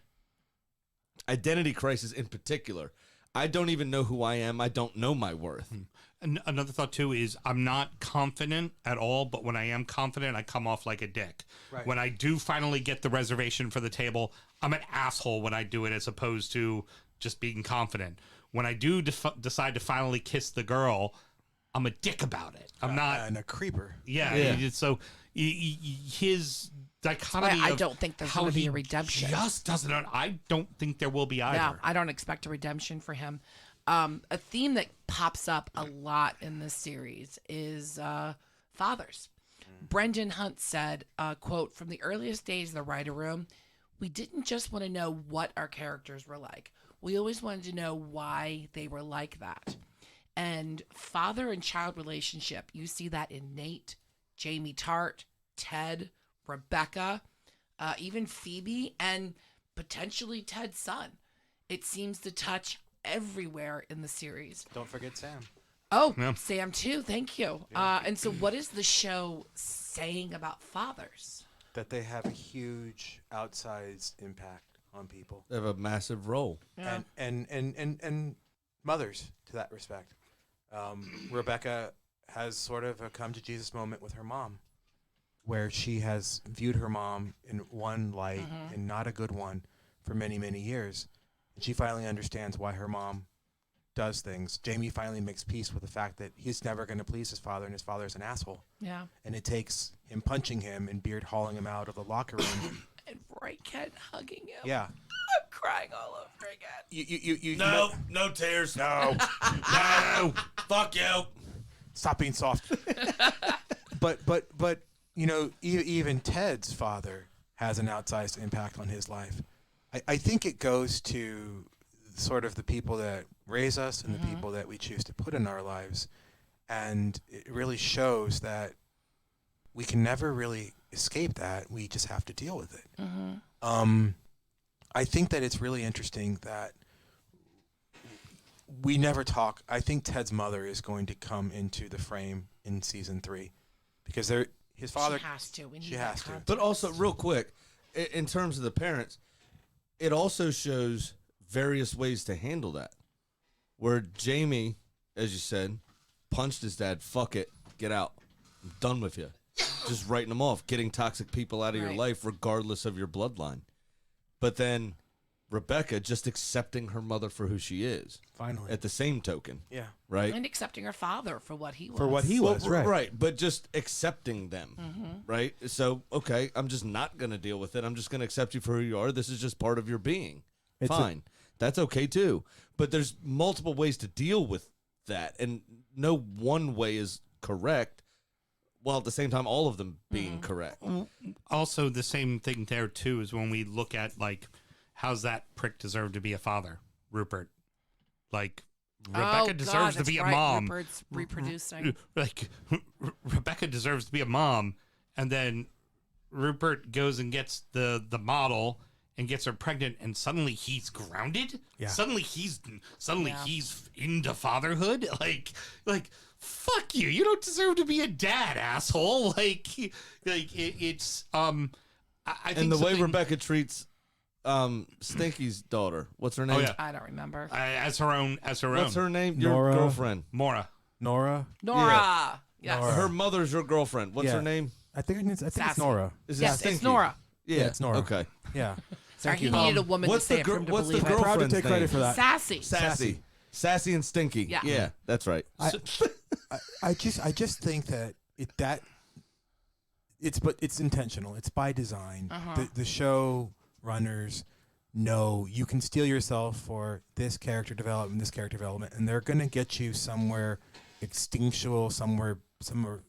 B: identity crisis in particular. I don't even know who I am. I don't know my worth.
A: And another thought too is I'm not confident at all, but when I am confident, I come off like a dick.
E: Right.
A: When I do finally get the reservation for the table, I'm an asshole when I do it, as opposed to just being confident. When I do decide to finally kiss the girl, I'm a dick about it. I'm not.
E: And a creeper.
A: Yeah. So his dichotomy.
C: I
A: of
C: don't think there's
A: how
C: gonna be
A: he
C: a redemption.
A: Just doesn't. I don't think there will be either.
C: Yeah, I don't expect a redemption for him. A theme that pops up a lot in this series is fathers. Brendan Hunt said, quote, "From the earliest days of the writer room, we didn't just want to know what our characters were like. We always wanted to know why they were like that." And father and child relationship, you see that in Nate, Jamie Tart, Ted, Rebecca, even Phoebe, and potentially Ted's son. It seems to touch everywhere in the series.
F: Don't forget Sam.
C: Oh,
A: Yeah.
C: Sam too. Thank you. And so, what is the show saying about fathers?
F: That they have a huge outsized impact on people.
B: They have a massive role.
C: Yeah.
F: And mothers to that respect. Rebecca has sort of a come to Jesus moment with her mom, where she has viewed her mom in one light and not a good one for many, many years. And she finally understands why her mom does things. Jamie finally makes peace with the fact that he's never going to please his father, and his father is an asshole.
C: Yeah.
F: And it takes him punching him and Beard hauling him out of the locker room.
C: And Roy Kent hugging him.
F: Yeah.
C: I'm crying all over again.
F: You
B: No tears.
F: no.
B: No. Fuck you.
F: Stop being soft. but you know, even Ted's father has an outsized impact on his life. I think it goes to sort of the people that raise us and the people that we choose to put in our lives. And it really shows that we can never really escape that. We just have to deal with it. I think that it's really interesting that we never talk. I think Ted's mother is going to come into the frame in season 3 because his father.
C: She has to. We need
F: She
C: that
F: has to.
C: context.
B: But also, real quick, in terms of the parents, it also shows various ways to handle that. Where Jamie, as you said, punched his dad. Fuck it. Get out. I'm done with you. Just writing them off. Getting toxic people out of your
C: Right.
B: life regardless of your bloodline. But then Rebecca just accepting her mother for who she is.
F: Finally.
B: At the same token.
F: Yeah.
B: Right?
C: And accepting her father for what he was.
F: For what he was, right.
B: Right, but just accepting them, right? So, okay, I'm just not going to deal with it. I'm just going to accept you for who you are. This is just part of your being. Fine. That's okay, too. But there's multiple ways to deal with that, and no one way is correct, while at the same time, all of them being correct.
A: Also, the same thing there too is when we look at like, how's that prick deserve to be a father, Rupert? Like, Rebecca deserves to be a mom.
C: Rupert's reproducing.
A: Like, Rebecca deserves to be a mom, and then Rupert goes and gets the model and gets her pregnant, and suddenly he's grounded.
F: Yeah.
A: Suddenly he's
C: Yeah.
A: into fatherhood. Like fuck you. You don't deserve to be a dad, asshole. It's I think
B: And the way
A: something-
B: Rebecca treats Stinky's daughter, what's her name?
A: Oh, yeah.
C: I don't remember.
A: as her own.
B: What's her name? Your
E: Nora.
B: girlfriend.
A: Mora.
E: Nora.
C: Nora. Yes.
E: Nora.
B: Her mother's your girlfriend. What's
E: Yeah.
B: her name?
E: I think it's
C: Sassy.
E: Nora.
B: Is
C: Yes,
B: it Stinky?
C: it's Nora.
B: Yeah,
E: it's Nora.
B: Okay.
E: Yeah.
C: Sorry, he
E: you.
C: needed a woman to
B: what's
C: say
B: the
C: it for
B: gir-
C: him to
B: what's the
C: believe it.
B: girl-
E: Proud to
B: Girlfriend's
E: take credit
B: name.
E: for that.
C: Sassy.
B: Sassy and Stinky.
C: Yeah.
B: Yeah, that's right.
F: I just think that it's intentional. It's by design. The show runners know you can steel yourself for this character development, and they're going to get you somewhere instinctual, somewhere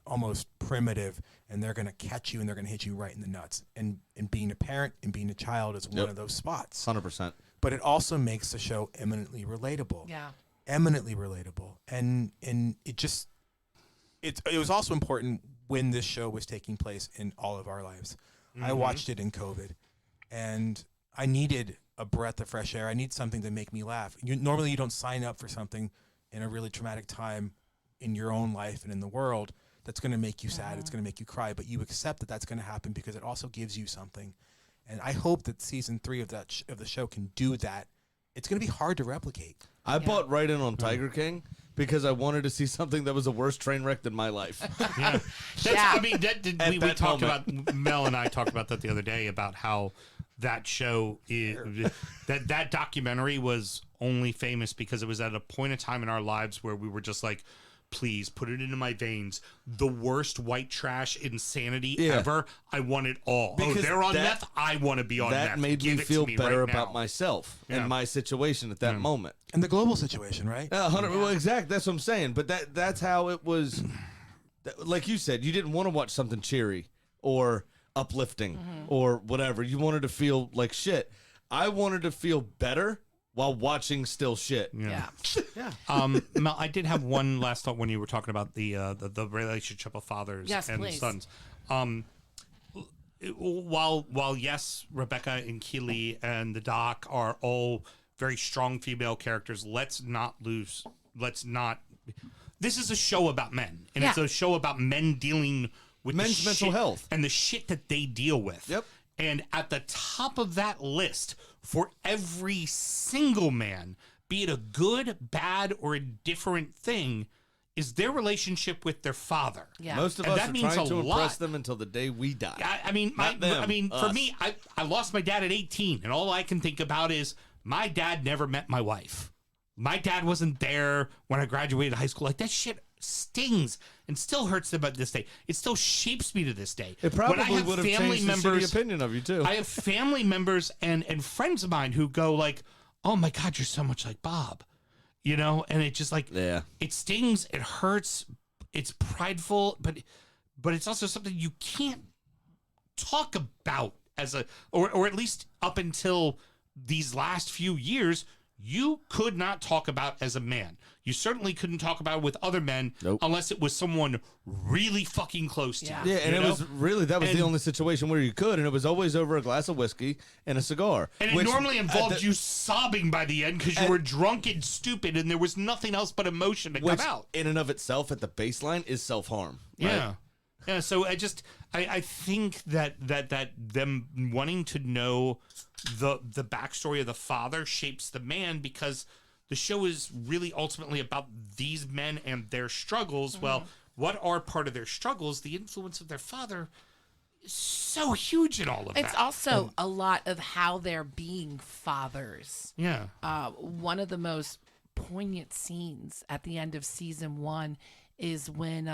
F: almost primitive, and they're going to catch you and they're going to hit you right in the nuts. And being a parent and being a child is one
B: Yep.
F: of those spots.
B: 100%.
F: But it also makes the show eminently relatable.
C: Yeah.
F: Eminently relatable, and it was also important when this show was taking place in all of our lives. I watched it in COVID, and I needed a breath of fresh air. I need something to make me laugh. Normally you don't sign up for something in a really traumatic time in your own life and in the world that's going to make you sad. It's going to make you cry, but you accept that that's going to happen because it also gives you something. And I hope that season 3 of the show can do that. It's going to be hard to replicate.
B: I bought right in on Tiger King because I wanted to see something that was a worse train wreck than my life.
A: Yeah. That's,
C: Yeah.
A: I mean, we
B: that
A: talked
B: moment.
A: about, Mel and I talked about that the other day about how that show, that documentary was only famous because it was at a point in time in our lives where we were just like, please put it into my veins. The worst white trash insanity
B: Yeah.
A: ever. I want it all.
B: Because
A: they're on
B: that-
A: meth. I want to be on meth.
B: That made
A: Give
B: me
A: it
B: feel
A: to me
B: better
A: right
B: about
A: now.
B: myself
A: Yeah.
B: and my situation at that moment.
F: And the global situation, right?
B: 100. Well, exactly. That's what I'm saying. But that's how it was. Like you said, you didn't want to watch something cheery or uplifting or whatever. You wanted to feel like shit. I wanted to feel better while watching still shit.
C: Yeah.
A: Mel, I did have one last thought when you were talking about the relationship of fathers
C: Yes,
A: and
C: please.
A: sons. While yes, Rebecca and Keely and the Doc are all very strong female characters, let's not. This is a show about men, and it's
C: Yeah.
A: a show about men dealing with the
B: Men's mental
A: shit
B: health.
A: and the shit that they deal with.
B: Yep.
A: And at the top of that list for every single man, be it a good, bad, or indifferent thing, is their relationship with their father.
C: Yeah.
B: Most of
A: And
B: us
A: that
B: are
A: means
B: trying
A: a
B: to
A: lot.
B: impress them until the day we die.
A: I mean,
B: Not them,
A: for
B: us.
A: me, I lost my dad at 18, and all I can think about is my dad never met my wife. My dad wasn't there when I graduated high school. Like, that shit stings and still hurts them at this day. It still shapes me to this day.
B: It
A: When I
B: probably
A: have
B: would have
A: family
B: changed the shitty opinion of you too.
A: I have family members and friends of mine who go like, "Oh my God, you're so much like Bob," you know, and it just like,
B: Yeah.
A: it stings, it hurts, it's prideful, but it's also something you can't talk about as a, or at least up until these last few years, you could not talk about as a man. You certainly couldn't talk about it with other men
B: Nope.
A: unless it was someone really fucking close to
C: Yeah.
A: you.
B: Yeah, and
A: you
B: it
A: know?
B: was really that was the
A: And-
B: only situation where you could, and it was always over a glass of whiskey and a cigar.
A: And it
B: which,
A: normally involved
B: the-
A: you sobbing by the end because you
B: and-
A: were drunk and stupid and there was nothing else but emotion to
B: which
A: come out.
B: in and of itself at the baseline is self harm.
A: Yeah. Yeah. So I think that them wanting to know the backstory of the father shapes the man, because the show is really ultimately about these men and their struggles. Well, what are part of their struggles? The influence of their father is so huge in all of
C: It's
A: that.
C: also a lot of how they're being fathers.
A: Yeah.
C: One of the most poignant scenes at the end of season 1 is when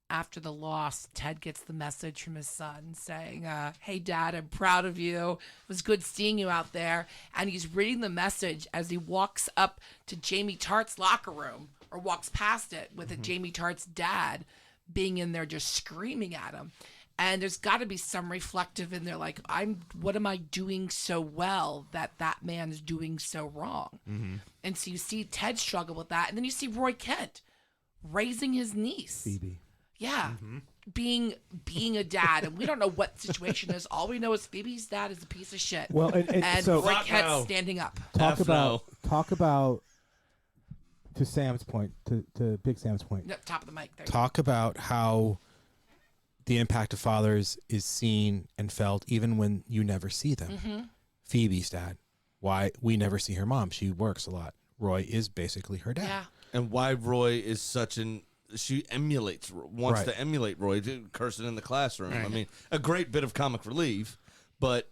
C: after the loss, Ted gets the message from his son saying, "Hey, Dad, I'm proud of you. It was good seeing you out there." And he's reading the message as he walks up to Jamie Tartt's locker room, or walks past it with Jamie Tartt's dad being in there just screaming at him. And there's got to be some reflective in there, like, what am I doing so well that man's doing so wrong? And so you see Ted struggle with that. And then you see Roy Kent raising his niece.
F: Phoebe.
C: Yeah. Being a dad. And we don't know what the situation is. All we know is Phoebe's dad is a piece of shit.
G: Well, and so
C: Roy
B: Fuck
C: Kent's
B: no.
C: standing up.
G: talk
B: F no.
G: about to Sam's point, to Big Sam's point.
C: No, top of the mic there.
E: Talk about how the impact of fathers is seen and felt even when you never see them. Phoebe's dad. Why we never see her mom. She works a lot. Roy is basically her dad.
C: Yeah.
B: And why Roy is such an she wants
E: Right.
B: to emulate Roy, cursing in the classroom. I mean, a great bit of comic relief, but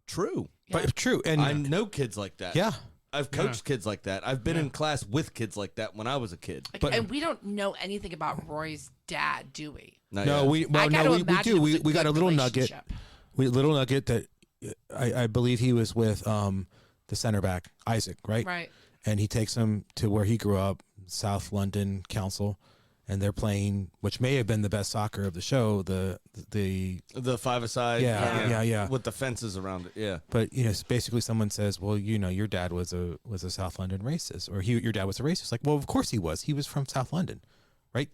B: true.
E: But true. And
B: I know kids like that.
E: yeah.
B: I've coached kids like that. I've been in class with kids like that when I was a kid.
C: Like, and we don't know anything about Roy's dad, do we?
B: Not
E: No,
B: yet.
C: I gotta
E: we
C: imagine
E: do.
C: it was a
E: We got a
C: good
E: little nugget.
C: relationship.
E: That I believe he was with the center back, Isaac, right?
C: Right.
E: And he takes him to where he grew up, South London Council, and they're playing, which may have been the best soccer of the show, the
B: The five-a-side.
E: Yeah.
B: With the fences around it. Yeah.
E: but it's basically someone says, well, your dad was a South London racist, or your dad was a racist. Like, well, of course he was. He was from South London, right?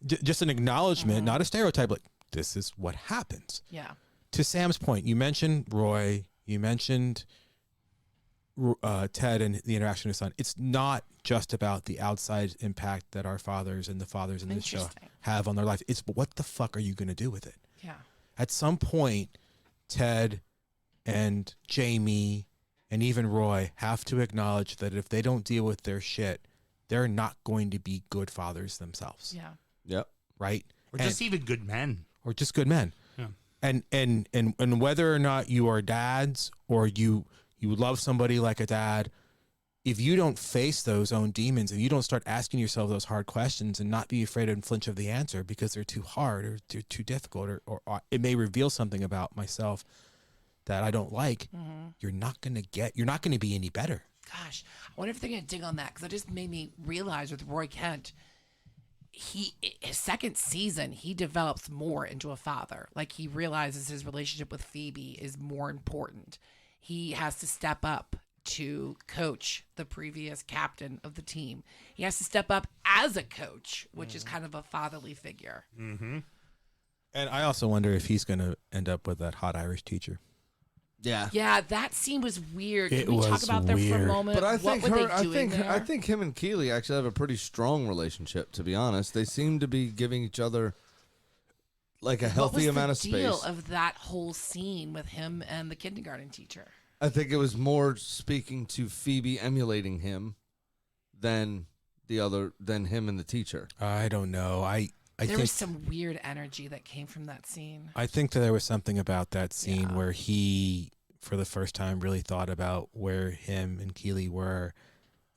E: Just an acknowledgement, not a stereotype. Like, this is what happens.
C: Yeah.
E: To Sam's point, you mentioned Roy, you mentioned Ted and the interaction with his son. It's not just about the outside impact that our fathers and the fathers in this show
C: Interesting.
E: have on their life. It's what the fuck are you going to do with it?
C: Yeah.
E: At some point, Ted and Jamie and even Roy have to acknowledge that if they don't deal with their shit, they're not going to be good fathers themselves,
C: Yeah.
B: Yep.
E: right?
A: Or just even good men.
E: Or just good men.
A: Yeah.
E: And whether or not you are dads or you love somebody like a dad, if you don't face those own demons, if you don't start asking yourself those hard questions and not be afraid and flinch of the answer because they're too hard or they're too difficult or it may reveal something about myself that I don't like, you're not going to be any better.
C: Gosh, I wonder if they're going to dig on that, because it just made me realize with Roy Kent, his second season, he develops more into a father. Like, he realizes his relationship with Phoebe is more important. He has to step up to coach the previous captain of the team. He has to step up as a coach, which is kind of a fatherly figure.
A: Mm-hmm.
E: And I also wonder if he's going to end up with that hot Irish teacher.
B: Yeah.
C: Yeah, that scene was weird.
E: It
C: Can we talk
E: was
C: about that for a
E: weird.
C: moment?
B: But I
C: What
B: think
C: were they doing
B: I
C: there?
B: think him and Keely actually have a pretty strong relationship, to be honest. They seem to be giving each other like a healthy amount of
C: What was the deal
B: space.
C: of that whole scene with him and the kindergarten teacher?
B: I think it was more speaking to Phoebe emulating him than him and the teacher.
E: I don't know. I
C: There
E: think
C: was some weird energy that came from that scene.
E: I think that there was something about that scene
C: Yeah.
E: where he, for the first time, really thought about where him and Keely were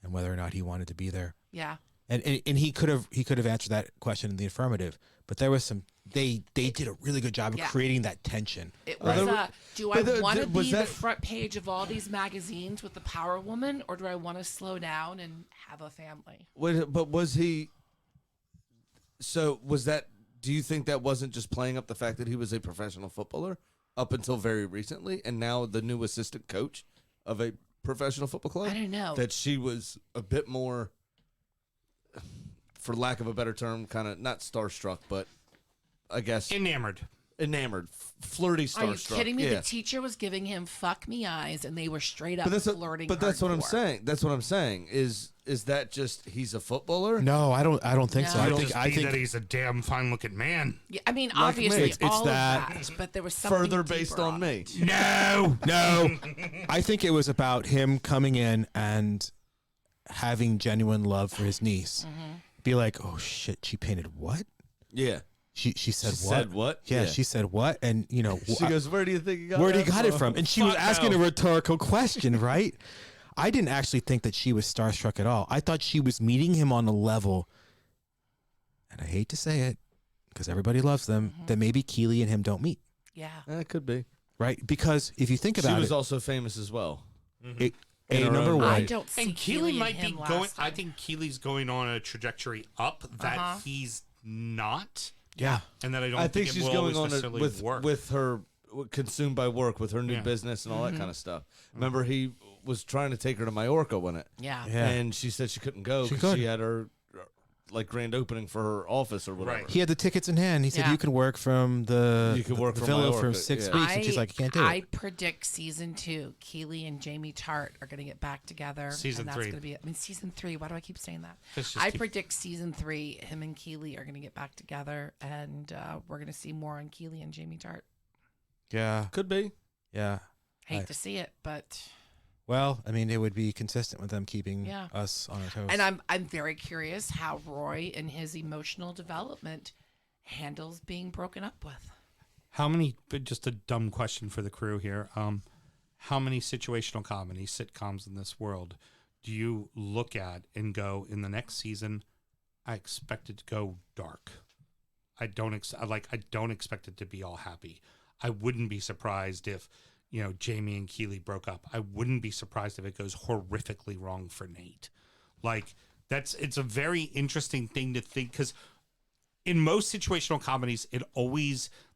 E: and whether or not he wanted to be there.
C: Yeah.
E: And he could have answered that question in the affirmative, but there was some. They did a really good job of
C: Yeah.
E: creating that tension.
C: It
B: Well,
C: was,
B: there were-
C: do
B: but
C: I
B: there-
C: want to
B: was
C: be the
B: that-
C: front page of all these magazines with the Power Woman, or do I want to slow down and have a family?
B: But was he? So was that? Do you think that wasn't just playing up the fact that he was a professional footballer up until very recently, and now the new assistant coach of a professional football club?
C: I don't know.
B: That she was a bit more, for lack of a better term, kind of not starstruck, but I guess
A: Enamored.
B: enamored, flirty
C: Are you
B: starstruck.
C: kidding me?
B: Yeah.
C: The teacher was giving him fuck me eyes, and they were straight up
B: But
C: flirting.
B: that's what I'm
C: hardcore.
B: saying. That's what I'm saying. Is that just he's a footballer?
E: No, I don't think so.
C: No.
E: I
A: Could
E: think
A: just
E: I
A: be
E: think
A: that he's a damn fine-looking man.
C: Yeah, I mean,
B: Like
C: obviously,
B: me.
E: It's
C: all
E: that-
C: of that, but there was something
B: Further based
C: deeper
B: on me.
C: it.
A: No.
E: no. I think it was about him coming in and having genuine love for his niece. Be like, oh shit, she painted what?
B: Yeah.
E: She said
B: She
E: what?
B: said what?
E: Yeah,
B: Yeah.
E: she said what? And
B: She goes, "Where do you think you got
E: where
B: that
E: he got it from?" And she was
A: Fuck
E: asking
A: no.
E: a rhetorical question, right? I didn't actually think that she was starstruck at all. I thought she was meeting him on a level, and I hate to say it because everybody loves them, that maybe Keely and him don't meet,
C: Yeah.
B: It could be.
E: right? Because if you think
B: She
E: about
B: was
E: it,
B: also famous as well.
E: it
B: in her
E: number
B: own
E: one,
C: I don't see
A: And
C: Keely
A: Keely
C: and
A: might be
C: him
A: going.
C: last
A: I
C: time.
A: think Keely's going on a trajectory up that
C: Uh-huh.
A: he's not,
E: yeah.
A: and that I don't
B: I think
A: it
B: she's
A: will
B: going
A: always
B: on
A: necessarily
B: with
A: work.
B: her consumed by work with her new
A: Yeah.
B: business and all that kind of stuff.
E: Mm-hmm.
B: Remember, he was trying to take her to Mallorca, wasn't it?
C: Yeah.
E: Yeah.
B: And she said she couldn't go
E: She
B: because she
E: couldn't.
B: had her like grand opening for her office or whatever.
A: Right.
E: He had the tickets in hand. He said,
C: Yeah.
E: "You can work from the
B: You can work
E: the
B: from
E: villa
B: Mallorca,
E: for 6
B: yeah.
E: weeks," and she's like, "I can't do
C: I
E: it."
C: predict season 2, Keely and Jamie Tart are going to get back together.
A: Season
C: and that's
A: 3.
C: Going to be, season 3. Why do I keep saying that?
A: Let's just
C: I
A: keep-
C: predict season 3, him and Keely are going to get back together, and we're going to see more on Keely and Jamie Tart.
E: Yeah,
B: Could be.
E: yeah.
C: Hate
E: Right.
C: to see it, but
E: Well, I mean, it would be consistent with them keeping
C: Yeah.
E: us on our toes.
C: and I'm very curious how Roy in his emotional development handles being broken up with.
A: How many? But just a dumb question for the crew here. How many situational comedy sitcoms in this world do you look at and go, in the next season, I expect it to go dark. I don't expect it to be all happy. I wouldn't be surprised if, Jamie and Keely broke up. I wouldn't be surprised if it goes horrifically wrong for Nate. Like, it's a very interesting thing to think, because in most situational comedies,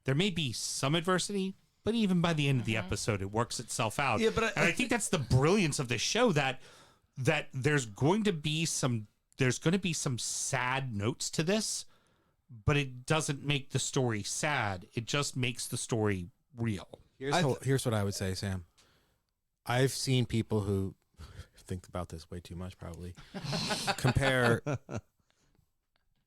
A: there may be some adversity, but even by the end of the episode, it works itself out.
B: Yeah, but
A: I think that's the brilliance of this show, that there's going to be some sad notes to this, but it doesn't make the story sad. It just makes the story real.
E: Here's what I would say, Sam. I've seen people who think about this way too much, probably, compare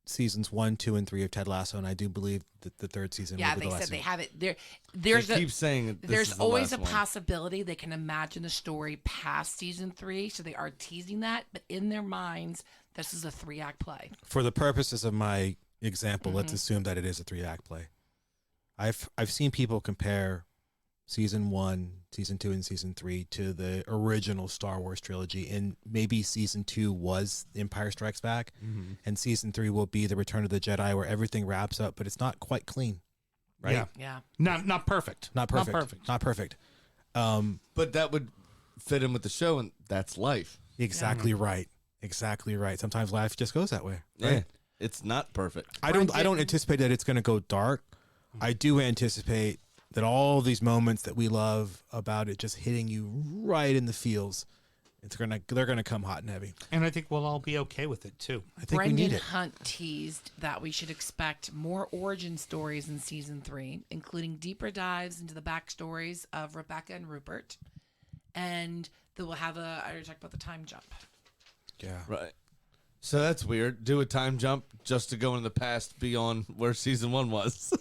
E: seasons 1, 2, and 3 of Ted Lasso, and I do believe that the third season
C: Yeah,
E: will be
C: they
E: the last
C: said they
E: season.
C: have it.
B: They
C: There's
B: keep saying that this
C: there's
B: is the
C: always
B: last
C: a
B: one.
C: possibility they can imagine the story past season 3, so they are teasing that, but in their minds, this is a 3-act play.
E: For the purposes of my example, let's assume that it is a 3-act play. I've seen people compare season 1 season 2 and season 3 to the original Star Wars trilogy, and maybe season 2 was Empire Strikes Back, and season 3 will be the Return of the Jedi, where everything wraps up, but it's not quite clean, right?
A: Yeah.
C: Yeah.
A: Not perfect.
E: Not perfect.
A: Not perfect.
E: Not perfect.
B: But that would fit in with the show, and that's life.
E: Exactly right. Exactly right. Sometimes life just goes that way. Right?
B: Yeah, it's not perfect.
E: I don't anticipate that it's going to go dark. I do anticipate that all these moments that we love about it just hitting you right in the feels, they're gonna come hot and heavy.
A: And I think we'll all be okay with it too.
E: I think
C: Brendan
E: we need it.
C: Hunt teased that we should expect more origin stories in season 3, including deeper dives into the backstories of Rebecca and Rupert, and that we'll have I already talked about the time jump.
E: Yeah.
B: Right. So that's weird. Do a time jump just to go in the past beyond where season 1 was.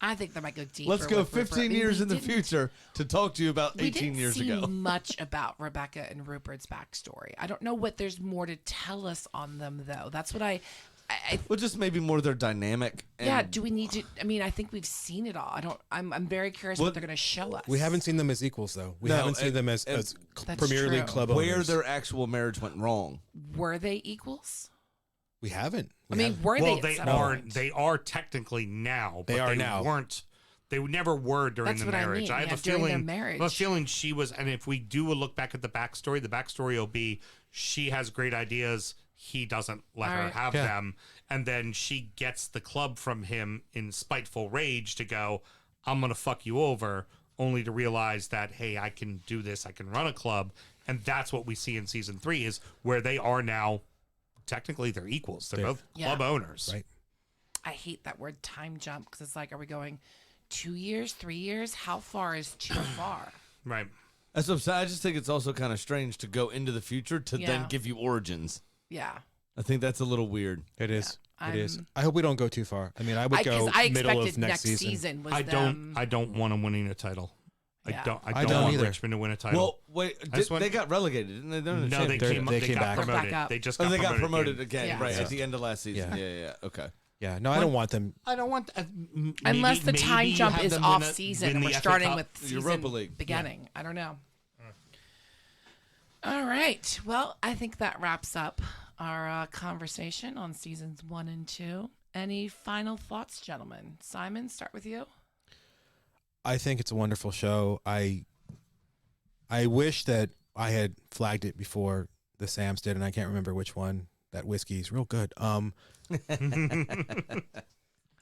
C: I think they might go deeper.
B: Let's go
C: with Rupert.
B: 15
C: I mean,
B: years
C: we
B: in the
C: didn't-
B: future to talk to you about
C: We
B: 18
C: didn't
B: years
C: see
B: ago.
C: much about Rebecca and Rupert's backstory. I don't know what there's more to tell us on them, though. That's what I
B: Well, just maybe more their dynamic. And
C: yeah. Do we need to? I mean, I think we've seen it all. I'm very curious
B: Well,
C: what they're going to show us.
E: We haven't seen them as equals, though. We
B: No,
E: haven't seen
B: and-
E: them as
C: That's
E: Premier League
C: true.
E: club
B: where
E: owners.
B: their actual marriage went wrong.
C: Were they equals?
E: We haven't.
C: I mean, were
A: Well,
C: they?
A: they
C: at some
A: are.
C: point?
A: They are technically now. But
E: They are now.
A: Weren't. They never were during
C: That's
A: the
C: what I
A: marriage.
C: mean,
A: I have
C: yeah,
A: a
C: during their
A: feeling.
C: marriage.
A: I have a feeling she was. And if we do a look back at the backstory will be she has great ideas. He doesn't let
C: All
A: her
C: right.
A: have
E: Yeah.
A: them, and then she gets the club from him in spiteful rage to go, "I'm gonna fuck you over," only to realize that, hey, I can do this. I can run a club, and that's what we see in season 3 is where they are now. Technically, they're equals. They're both
C: Yeah.
A: club owners.
E: Right.
C: I hate that word time jump because it's like, are we going 2 years, 3 years? How far is too far?
A: Right.
B: That's what I'm saying. I just think it's also kind of strange to go into the future to
C: Yeah.
B: then give you origins.
C: Yeah.
B: I think that's a little weird.
E: It is. It is.
C: I'm-
E: I hope we don't go too far. I mean, I would
C: Because
E: go
C: I
E: middle
C: expected
E: of next season.
C: was
A: I
C: them.
A: don't want them winning a title.
C: Yeah.
A: I don't
E: don't
A: want
E: either.
A: Richmond to win a title.
B: Well, wait,
A: just want-
B: they got relegated, didn't they? They're in the
A: no, they
B: championship.
A: came.
E: They
A: They
E: came
A: got
E: back.
C: They're back
A: promoted.
C: up.
A: They just
B: Oh,
A: got
B: they got
A: promoted
B: promoted
A: again.
B: again,
C: Yeah.
B: right,
E: Yeah.
B: at the end of last season.
E: Yeah.
B: Yeah. Okay.
E: Yeah. No, I don't want them.
A: I don't want.
C: Unless the time
A: maybe
C: jump
A: have
C: is
A: them
C: off
A: win a-
C: season
A: win
C: and
A: the
C: we're
A: FA
C: starting
A: Cup.
C: with season
B: Europa League.
C: beginning. I don't know. All right. Well, I think that wraps up our conversation on seasons 1 and 2. Any final thoughts, gentlemen? Simon, start with you.
E: I think it's a wonderful show. I wish that I had flagged it before the Sams did, and I can't remember which one. That whiskey's real good.
C: It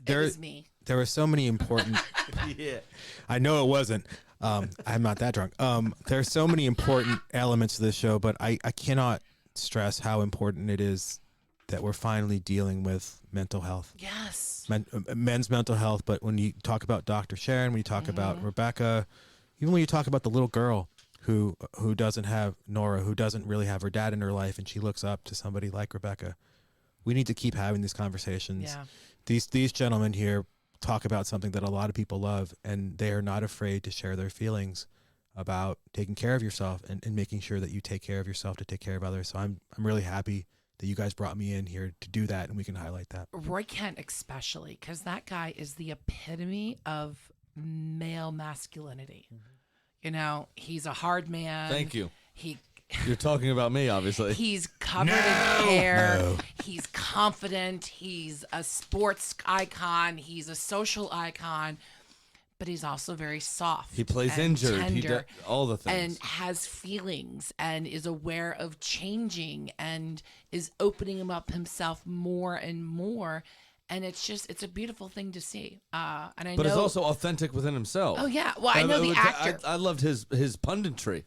E: There,
C: was me.
E: there were so many important.
B: Yeah.
E: I know it wasn't. I'm not that drunk. There are so many important elements to this show, but I cannot stress how important it is that we're finally dealing with mental health.
C: Yes.
E: Men's mental health, but when you talk about Dr. Sharon, when you talk about Rebecca, even when you talk about the little girl who doesn't have Nora, who doesn't really have her dad in her life, and she looks up to somebody like Rebecca, we need to keep having these conversations.
C: Yeah.
E: These gentlemen here talk about something that a lot of people love, and they are not afraid to share their feelings about taking care of yourself and making sure that you take care of yourself to take care of others. So I'm really happy that you guys brought me in here to do that, and we can highlight that.
C: Roy Kent especially, because that guy is the epitome of male masculinity. You know, he's a hard man.
B: Thank you.
C: He
B: You're talking about me, obviously.
C: He's covered in hair. He's confident. He's a sports icon. He's a social icon. But he's also very soft.
B: He plays
C: and
B: injured. He
C: tender,
B: does all the things.
C: and has feelings and is aware of changing and is opening him up himself more and more. And it's a beautiful thing to see. And I
B: But
C: know.
B: it's also authentic within himself.
C: Oh yeah. Well, I know the actor.
B: I loved his punditry,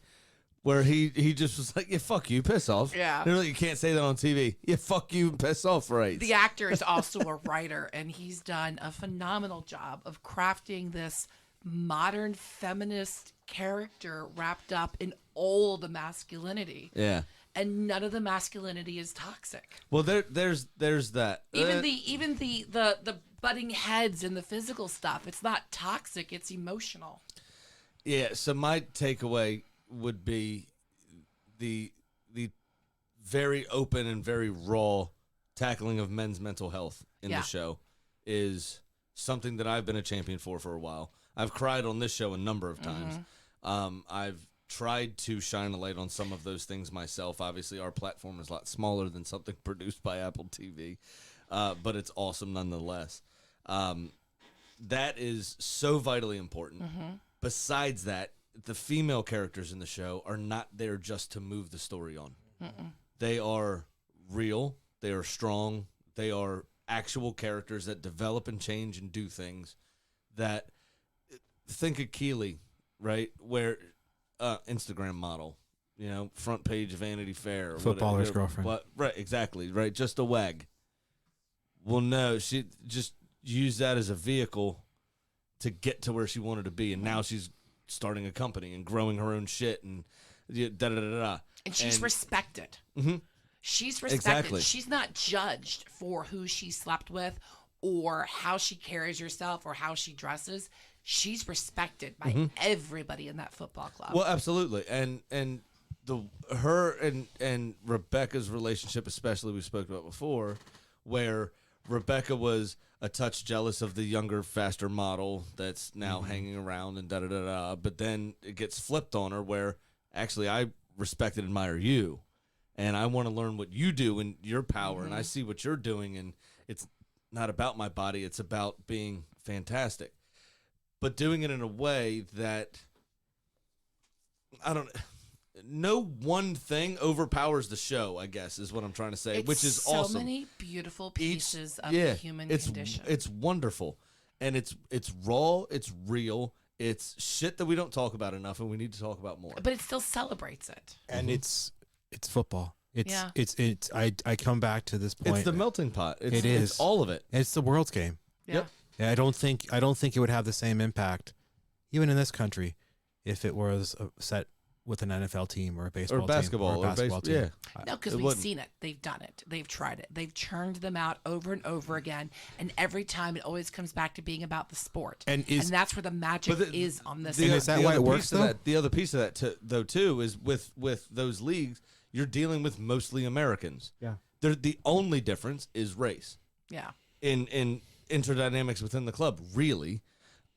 B: where he just was like, "Yeah, fuck you, piss off."
C: Yeah.
B: They're like, you can't say that on TV. Yeah, fuck you, piss off, right?
C: The actor is also a writer, and he's done a phenomenal job of crafting this modern feminist character wrapped up in old masculinity.
B: Yeah.
C: And none of the masculinity is toxic.
B: Well, there's that.
C: Even the butting heads and the physical stuff, it's not toxic, it's emotional.
B: Yeah. So my takeaway would be the very open and very raw tackling of men's mental health in
C: Yeah.
B: the show is something that I've been a champion for a while. I've cried on this show a number of times. I've tried to shine a light on some of those things myself. Obviously, our platform is a lot smaller than something produced by Apple TV, but it's awesome nonetheless. That is so vitally important. Besides that, the female characters in the show are not there just to move the story on. They are real. They are strong. They are actual characters that develop and change and do things that, think of Keely, right? Where Instagram model, front page of Vanity Fair. Or
E: Footballer's
B: whatever,
E: girlfriend.
B: Right, exactly. Right, just a wag. Well, no, she just used that as a vehicle to get to where she wanted to be. And now she's starting a company and growing her own shit and da-da-da-da-da.
C: And she's respected. She's respected.
B: Exactly.
C: She's not judged for who she slept with or how she carries herself or how she dresses. She's respected by everybody in that football club.
B: Well, absolutely. And her and Rebecca's relationship, especially, we spoke about before, where Rebecca was a touch jealous of the younger, faster model that's now hanging around and da-da-da-da. But then it gets flipped on her where, actually, I respect and admire you. And I want to learn what you do and your power. And I see what you're doing. And it's not about my body. It's about being fantastic. But doing it in a way that, no one thing overpowers the show, I guess, is what I'm trying to say, which is
C: so
B: awesome.
C: So many beautiful pieces of the human condition.
B: It's wonderful. And it's raw, it's real, it's shit that we don't talk about enough and we need to talk about more.
C: But it still celebrates it.
E: And it's football. I come back to this point.
B: It's the melting pot.
E: It is.
B: It's all of it.
E: It's the world's game.
C: Yeah.
B: Yep.
E: Yeah, I don't think it would have the same impact, even in this country, if it was set with an NFL team or a baseball
B: Or basketball.
E: team or a basketball team.
B: Yeah.
C: No, because we've seen it. They've done it. They've tried it. They've churned them out over and over again. And every time it always comes back to being about the sport.
E: And
C: that's where the magic is on this.
E: And is that why it works, though?
B: The other piece of that, too, is with those leagues, you're dealing with mostly Americans.
G: Yeah.
B: The only difference is race.
C: Yeah.
B: In interdynamics within the club, really.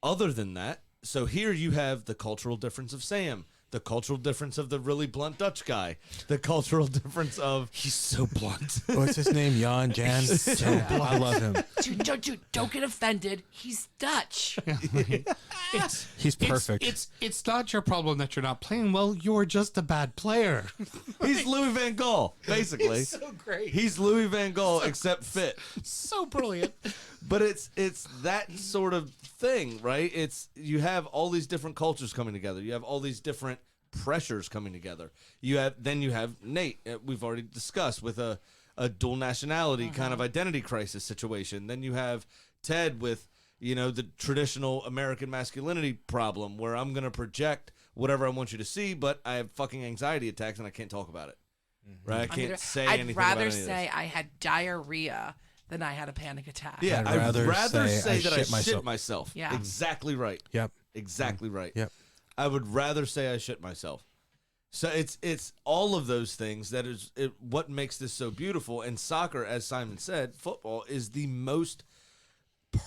B: Other than that, so here you have the cultural difference of Sam, the cultural difference of the really blunt Dutch guy, the cultural difference of he's so blunt.
E: What's his name? Jan? I love him.
C: Dude, don't get offended. He's Dutch.
E: He's perfect.
A: It's not your problem that you're not playing well. You're just a bad player.
B: He's Louis Van Gaal, basically.
A: He's so great.
B: He's Louis Van Gaal except fit.
A: So brilliant.
B: But it's that sort of thing, right? You have all these different cultures coming together. You have all these different pressures coming together. You have Nate, we've already discussed, with a dual nationality kind of identity crisis situation. Then you have Ted with, the traditional American masculinity problem where I'm going to project whatever I want you to see, but I have fucking anxiety attacks and I can't talk about it. Right? I can't say anything about
C: I'd rather
B: any of
C: say
B: this.
C: I had diarrhea than I had a panic attack.
B: Yeah,
E: I'd rather say
B: that
E: I
B: I
E: shit
B: shit myself.
C: Yeah.
B: Exactly right.
E: Yep.
B: Exactly right.
E: Yep.
B: I would rather say I shit myself. So it's all of those things that is what makes this so beautiful. And soccer, as Simon said, football is the most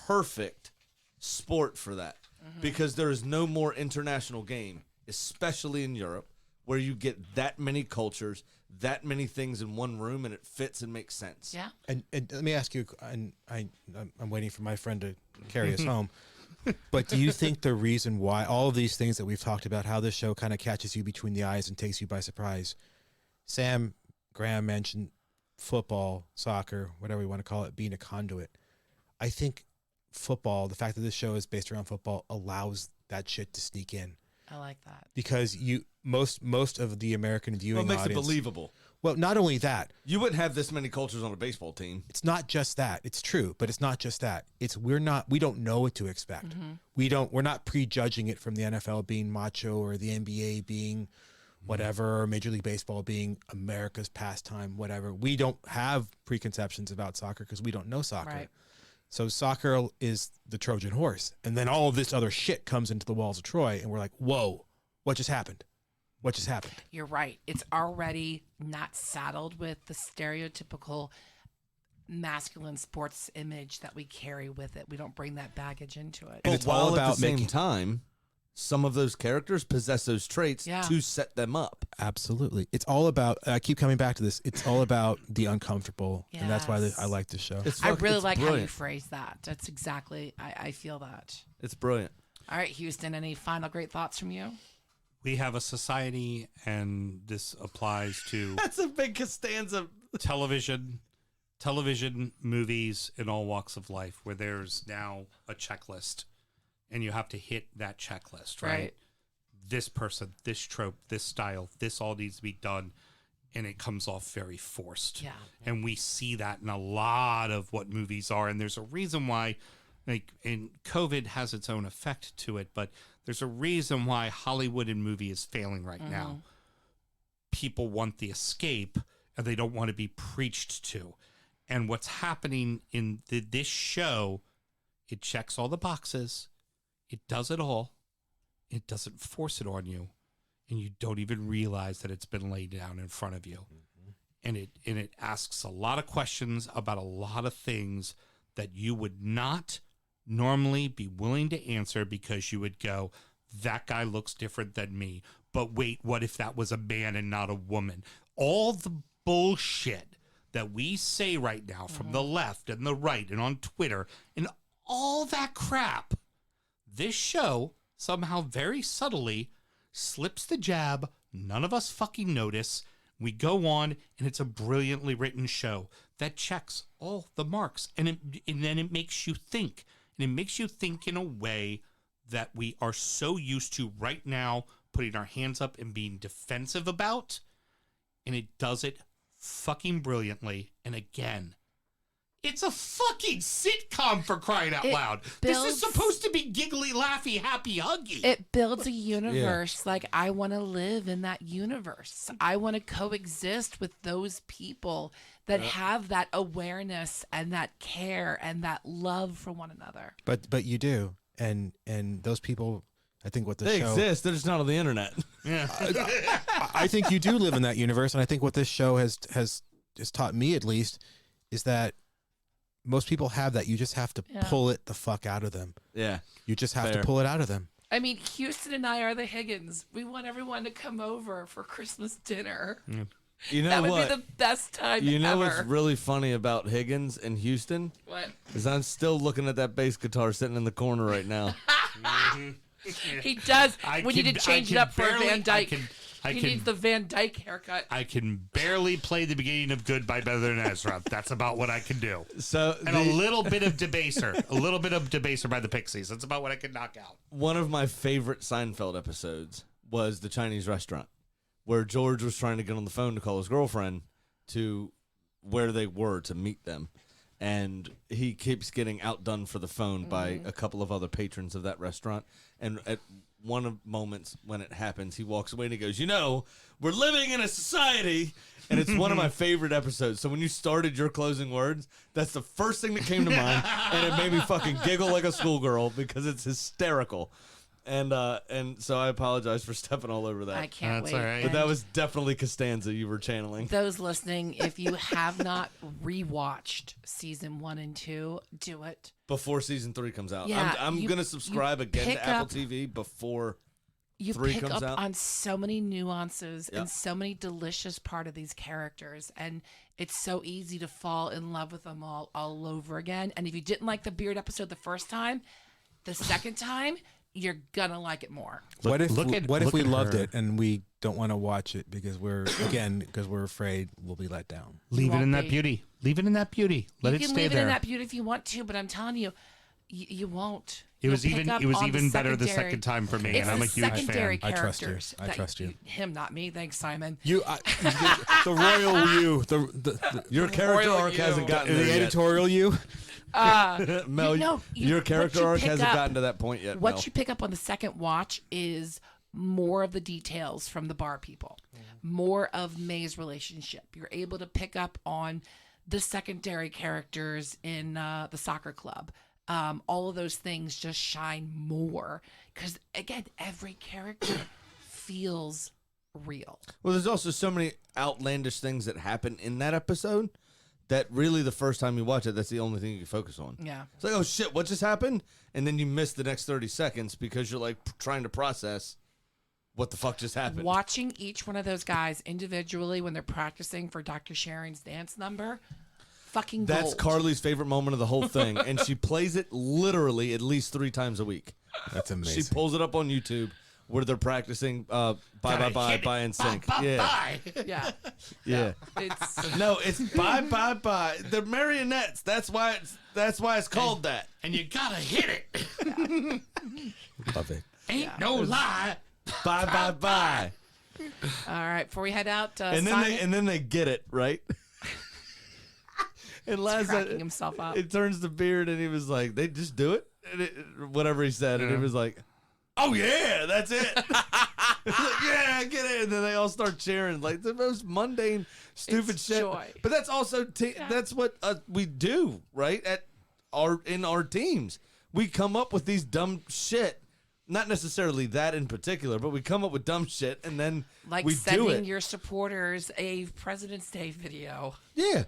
B: perfect sport for that, because there is no more international game, especially in Europe, where you get that many cultures, that many things in one room, and it fits and makes sense.
C: Yeah.
E: And let me ask you, and I'm waiting for my friend to carry us home. But do you think the reason why all of these things that we've talked about, how this show kind of catches you between the eyes and takes you by surprise? Sam Graham mentioned football, soccer, whatever you want to call it, being a conduit. I think football, the fact that this show is based around football, allows that shit to sneak in.
C: I like that.
E: Because most of the American viewing
B: Well, it makes
E: audience,
B: it believable.
E: well, not only that,
B: You wouldn't have this many cultures on a baseball team.
E: it's not just that. It's true, but it's not just that. We don't know what to expect. We're not prejudging it from the NFL being macho or the NBA being whatever, or Major League Baseball being America's pastime, whatever. We don't have preconceptions about soccer because we don't know soccer.
C: Right.
E: So soccer is the Trojan horse. And then all of this other shit comes into the walls of Troy and we're like, whoa, what just happened? What just happened?
C: You're right. It's already not saddled with the stereotypical masculine sports image that we carry with it. We don't bring that baggage into it.
E: And
B: But
E: it's all
B: while
E: about
B: at the same
E: making-
B: time, some of those characters possess those traits
C: Yeah.
B: to set them up.
E: Absolutely. It's all about, I keep coming back to this, it's all about the uncomfortable. And that's why
C: Yes.
E: I like this show.
B: It's
C: I
B: fuck-
C: really
B: it's
C: like how you
B: brilliant.
C: phrase that. That's exactly, I feel that.
B: It's brilliant.
C: All right, Houston, any final great thoughts from you?
A: We have a society, and this applies to
B: That's a big Costanza.
A: television, movies, in all walks of life, where there's now a checklist, and you have to hit that checklist, right?
C: Right.
A: This person, this trope, this style, this all needs to be done, and it comes off very forced.
C: Yeah.
A: And we see that in a lot of what movies are, and there's a reason why, like, and COVID has its own effect to it, but there's a reason why Hollywood and movie is failing right now. People want the escape, and they don't want to be preached to. And what's happening in this show, it checks all the boxes. It does it all. It doesn't force it on you. And you don't even realize that it's been laid down in front of you. And it asks a lot of questions about a lot of things that you would not normally be willing to answer, because you would go, that guy looks different than me. But wait, what if that was a man and not a woman? All the bullshit that we say right now from the left and the right and on Twitter and all that crap, this show somehow very subtly slips the jab. None of us fucking notice. We go on, and it's a brilliantly written show that checks all the marks. And then it makes you think. And it makes you think in a way that we are so used to right now, putting our hands up and being defensive about. And it does it fucking brilliantly. And again, it's a fucking sitcom, for crying out
C: It
A: loud. This is
C: builds-
A: supposed to be giggly, laughy, happy, huggy.
C: It builds a universe. Like, I want to live in that universe. I want to coexist with those people that have that awareness and that care and that love for one another.
E: But you do. And those people, I think what the
B: They
E: show...
B: exist. They're just not on the internet.
A: Yeah.
E: I think you do live in that universe, and I think what this show has taught me, at least, is that most people have that. You just have to
C: Yeah.
E: pull it the fuck out of them.
B: Yeah.
E: You just have
B: Fair.
E: to pull it out of them.
C: I mean, Houston and I are the Higgins. We want everyone to come over for Christmas dinner.
B: You know
C: That would
B: what?
C: be the best time
B: You know
C: ever.
B: what's really funny about Higgins and Houston?
C: What?
B: Is I'm still looking at that bass guitar sitting in the corner right now.
C: He does.
A: I
C: We need
A: can-
C: to change
A: I
C: it up
A: can
C: for
A: barely-
C: Van Dyke.
A: I
C: He
A: can-
C: needs the Van Dyke haircut.
A: I can barely play the beginning of Goodbye Better Than Ezra. That's about what I can do.
B: So
A: And a little bit of Debaser. A little bit of Debaser by the Pixies. That's about what I can knock out.
B: one of my favorite Seinfeld episodes was the Chinese restaurant, where George was trying to get on the phone to call his girlfriend to where they were to meet them. And he keeps getting outdone for the phone by a couple of other patrons of that restaurant. And at one of moments when it happens, he walks away and he goes, you know, we're living in a society. And it's one of my favorite episodes. So when you started your closing words, that's the first thing that came to mind. And it made me fucking giggle like a schoolgirl because it's hysterical. And so I apologize for stepping all over that.
C: I can't
A: That's
C: wait.
A: all right.
B: But that
C: And
B: was definitely Costanza you were channeling.
C: those listening, if you have not rewatched season 1 and 2, do it.
B: Before season 3 comes out.
C: Yeah,
B: I'm
C: you-
B: going to subscribe
C: you
B: again
C: pick
B: to Apple
C: up-
B: TV before.
C: You
B: 3
C: pick
B: comes
C: up
B: out?
C: on so many nuances
B: Yep.
C: and so many delicious part of these characters, and it's so easy to fall in love with them all over again. And if you didn't like the beard episode the first time, the second time you're gonna like it more.
E: What if
A: look
E: we
A: at
E: loved
A: her.
E: it and we don't want to watch it because we're afraid we'll be let down?
A: Leave it
C: won't
A: in that
C: be.
A: beauty. Leave it in that beauty. Let
C: You
A: it
C: can
A: stay
C: leave
A: there.
C: it in that beauty if you want to, but I'm telling you, you won't.
A: It was
C: You'll pick
A: even
C: up
A: it was
C: on
A: even better the
C: secondary-
A: second time for me,
C: It's
A: and I'm
C: the
A: a huge
C: secondary
A: fan.
E: I trust you.
C: characters.
E: I
C: that
E: trust you.
C: Him, not me. Thanks, Simon.
E: You, the royal you, the
B: Your character
C: royal
B: arc
C: you.
B: hasn't gotten there yet.
E: editorial you.
B: Mel,
C: No,
B: your character
C: what you
B: arc
C: pick
B: hasn't
C: up-
B: gotten to that point yet,
C: What
B: Mel.
C: you pick up on the second watch is more of the details from the bar people, more of May's relationship. You're able to pick up on the secondary characters in the soccer club. All of those things just shine more because, again, every character feels real.
B: Well, there's also so many outlandish things that happen in that episode that really the first time you watch it, that's the only thing you can focus on.
C: Yeah.
B: It's like, oh shit, what just happened? And then you miss the next 30 seconds because you're like trying to process what the fuck just happened.
C: Watching each one of those guys individually when they're practicing for Dr. Sharon's dance number, fucking
B: That's
C: gold.
B: Carly's favorite moment of the whole thing, and she plays it literally at least 3 times a week.
E: That's amazing.
B: She pulls it up on YouTube where they're practicing bye bye bye bye and sync. Yeah,
C: Yeah.
B: yeah.
C: It's
B: No, it's bye bye bye. They're marionettes. That's why it's called that.
A: And you gotta hit it.
E: Love it.
A: Ain't no lie.
B: Bye bye bye.
C: all right. Before we head out,
B: And then they get it right. And last
C: cracking himself up.
B: it turns to Beard, and he was like, "They just do it," whatever he said, and he was like, "Oh yeah, that's it." He's like, yeah, I get it. And then they all start cheering, like the most mundane, stupid
C: It's
B: shit.
C: joy.
B: But that's also that's what we do, right? In our teams, we come up with these dumb shit. Not necessarily that in particular, but we come up with dumb shit, and then
C: like
B: we do
C: sending
B: it.
C: your supporters a President's Day video.
B: Yeah.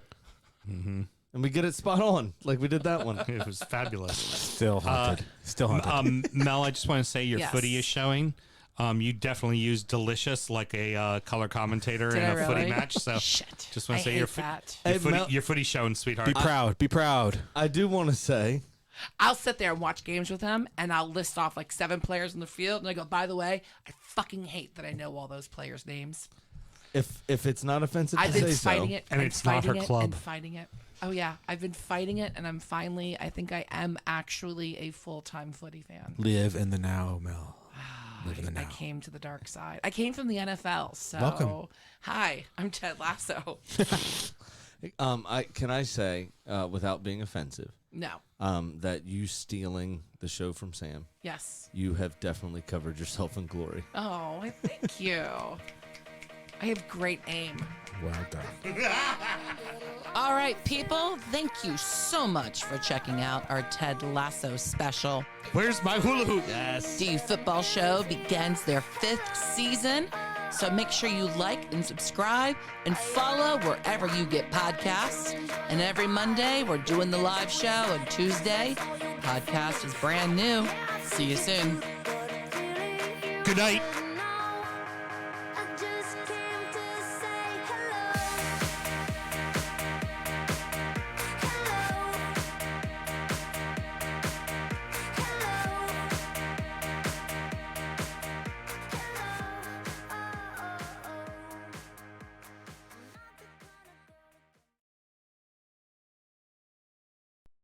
B: And we get it spot on, like we did that one.
A: It was fabulous.
E: Still haunted. Still haunted.
A: Mel, I just want to say your
C: Yes.
A: footy is showing. You definitely used delicious like a color commentator
C: Did
A: in
C: I
A: a footy
C: really?
A: match. So
C: Shit.
A: just want
C: I
A: to say
C: hate
A: your
C: that.
B: Hey, Mel-
A: your footy's showing, sweetheart.
E: Be proud. Be proud.
B: I do want to say,
C: I'll sit there and watch games with him, and I'll list off like 7 players in the field, and I go, by the way, I fucking hate that I know all those players' names.
B: if it's not offensive to
C: I've been
B: say
C: fighting
B: so,
C: it,
A: And
C: and
A: it's not her
C: fighting it,
A: club.
C: and fighting it. Oh yeah, I've been fighting it, and I think I am actually a full-time footy fan.
E: Live in the now, Mel. Live in the
C: I
E: now.
C: came to the dark side. I came from the NFL, so
E: Welcome.
C: Hi, I'm Ted Lasso.
B: can I say, without being offensive,
C: No,
B: that you stealing the show from Sam,
C: yes.
B: you have definitely covered yourself in glory.
C: Oh, thank you. I have great aim.
E: Well done.
H: All right, people, thank you so much for checking out our Ted Lasso special.
A: Where's my hula hoop?
H: The Football Show begins their 5th season, so make sure you like and subscribe and follow wherever you get podcasts. And every Monday, we're doing the live show, and Tuesday, podcast is brand new. See you soon.
A: Good night.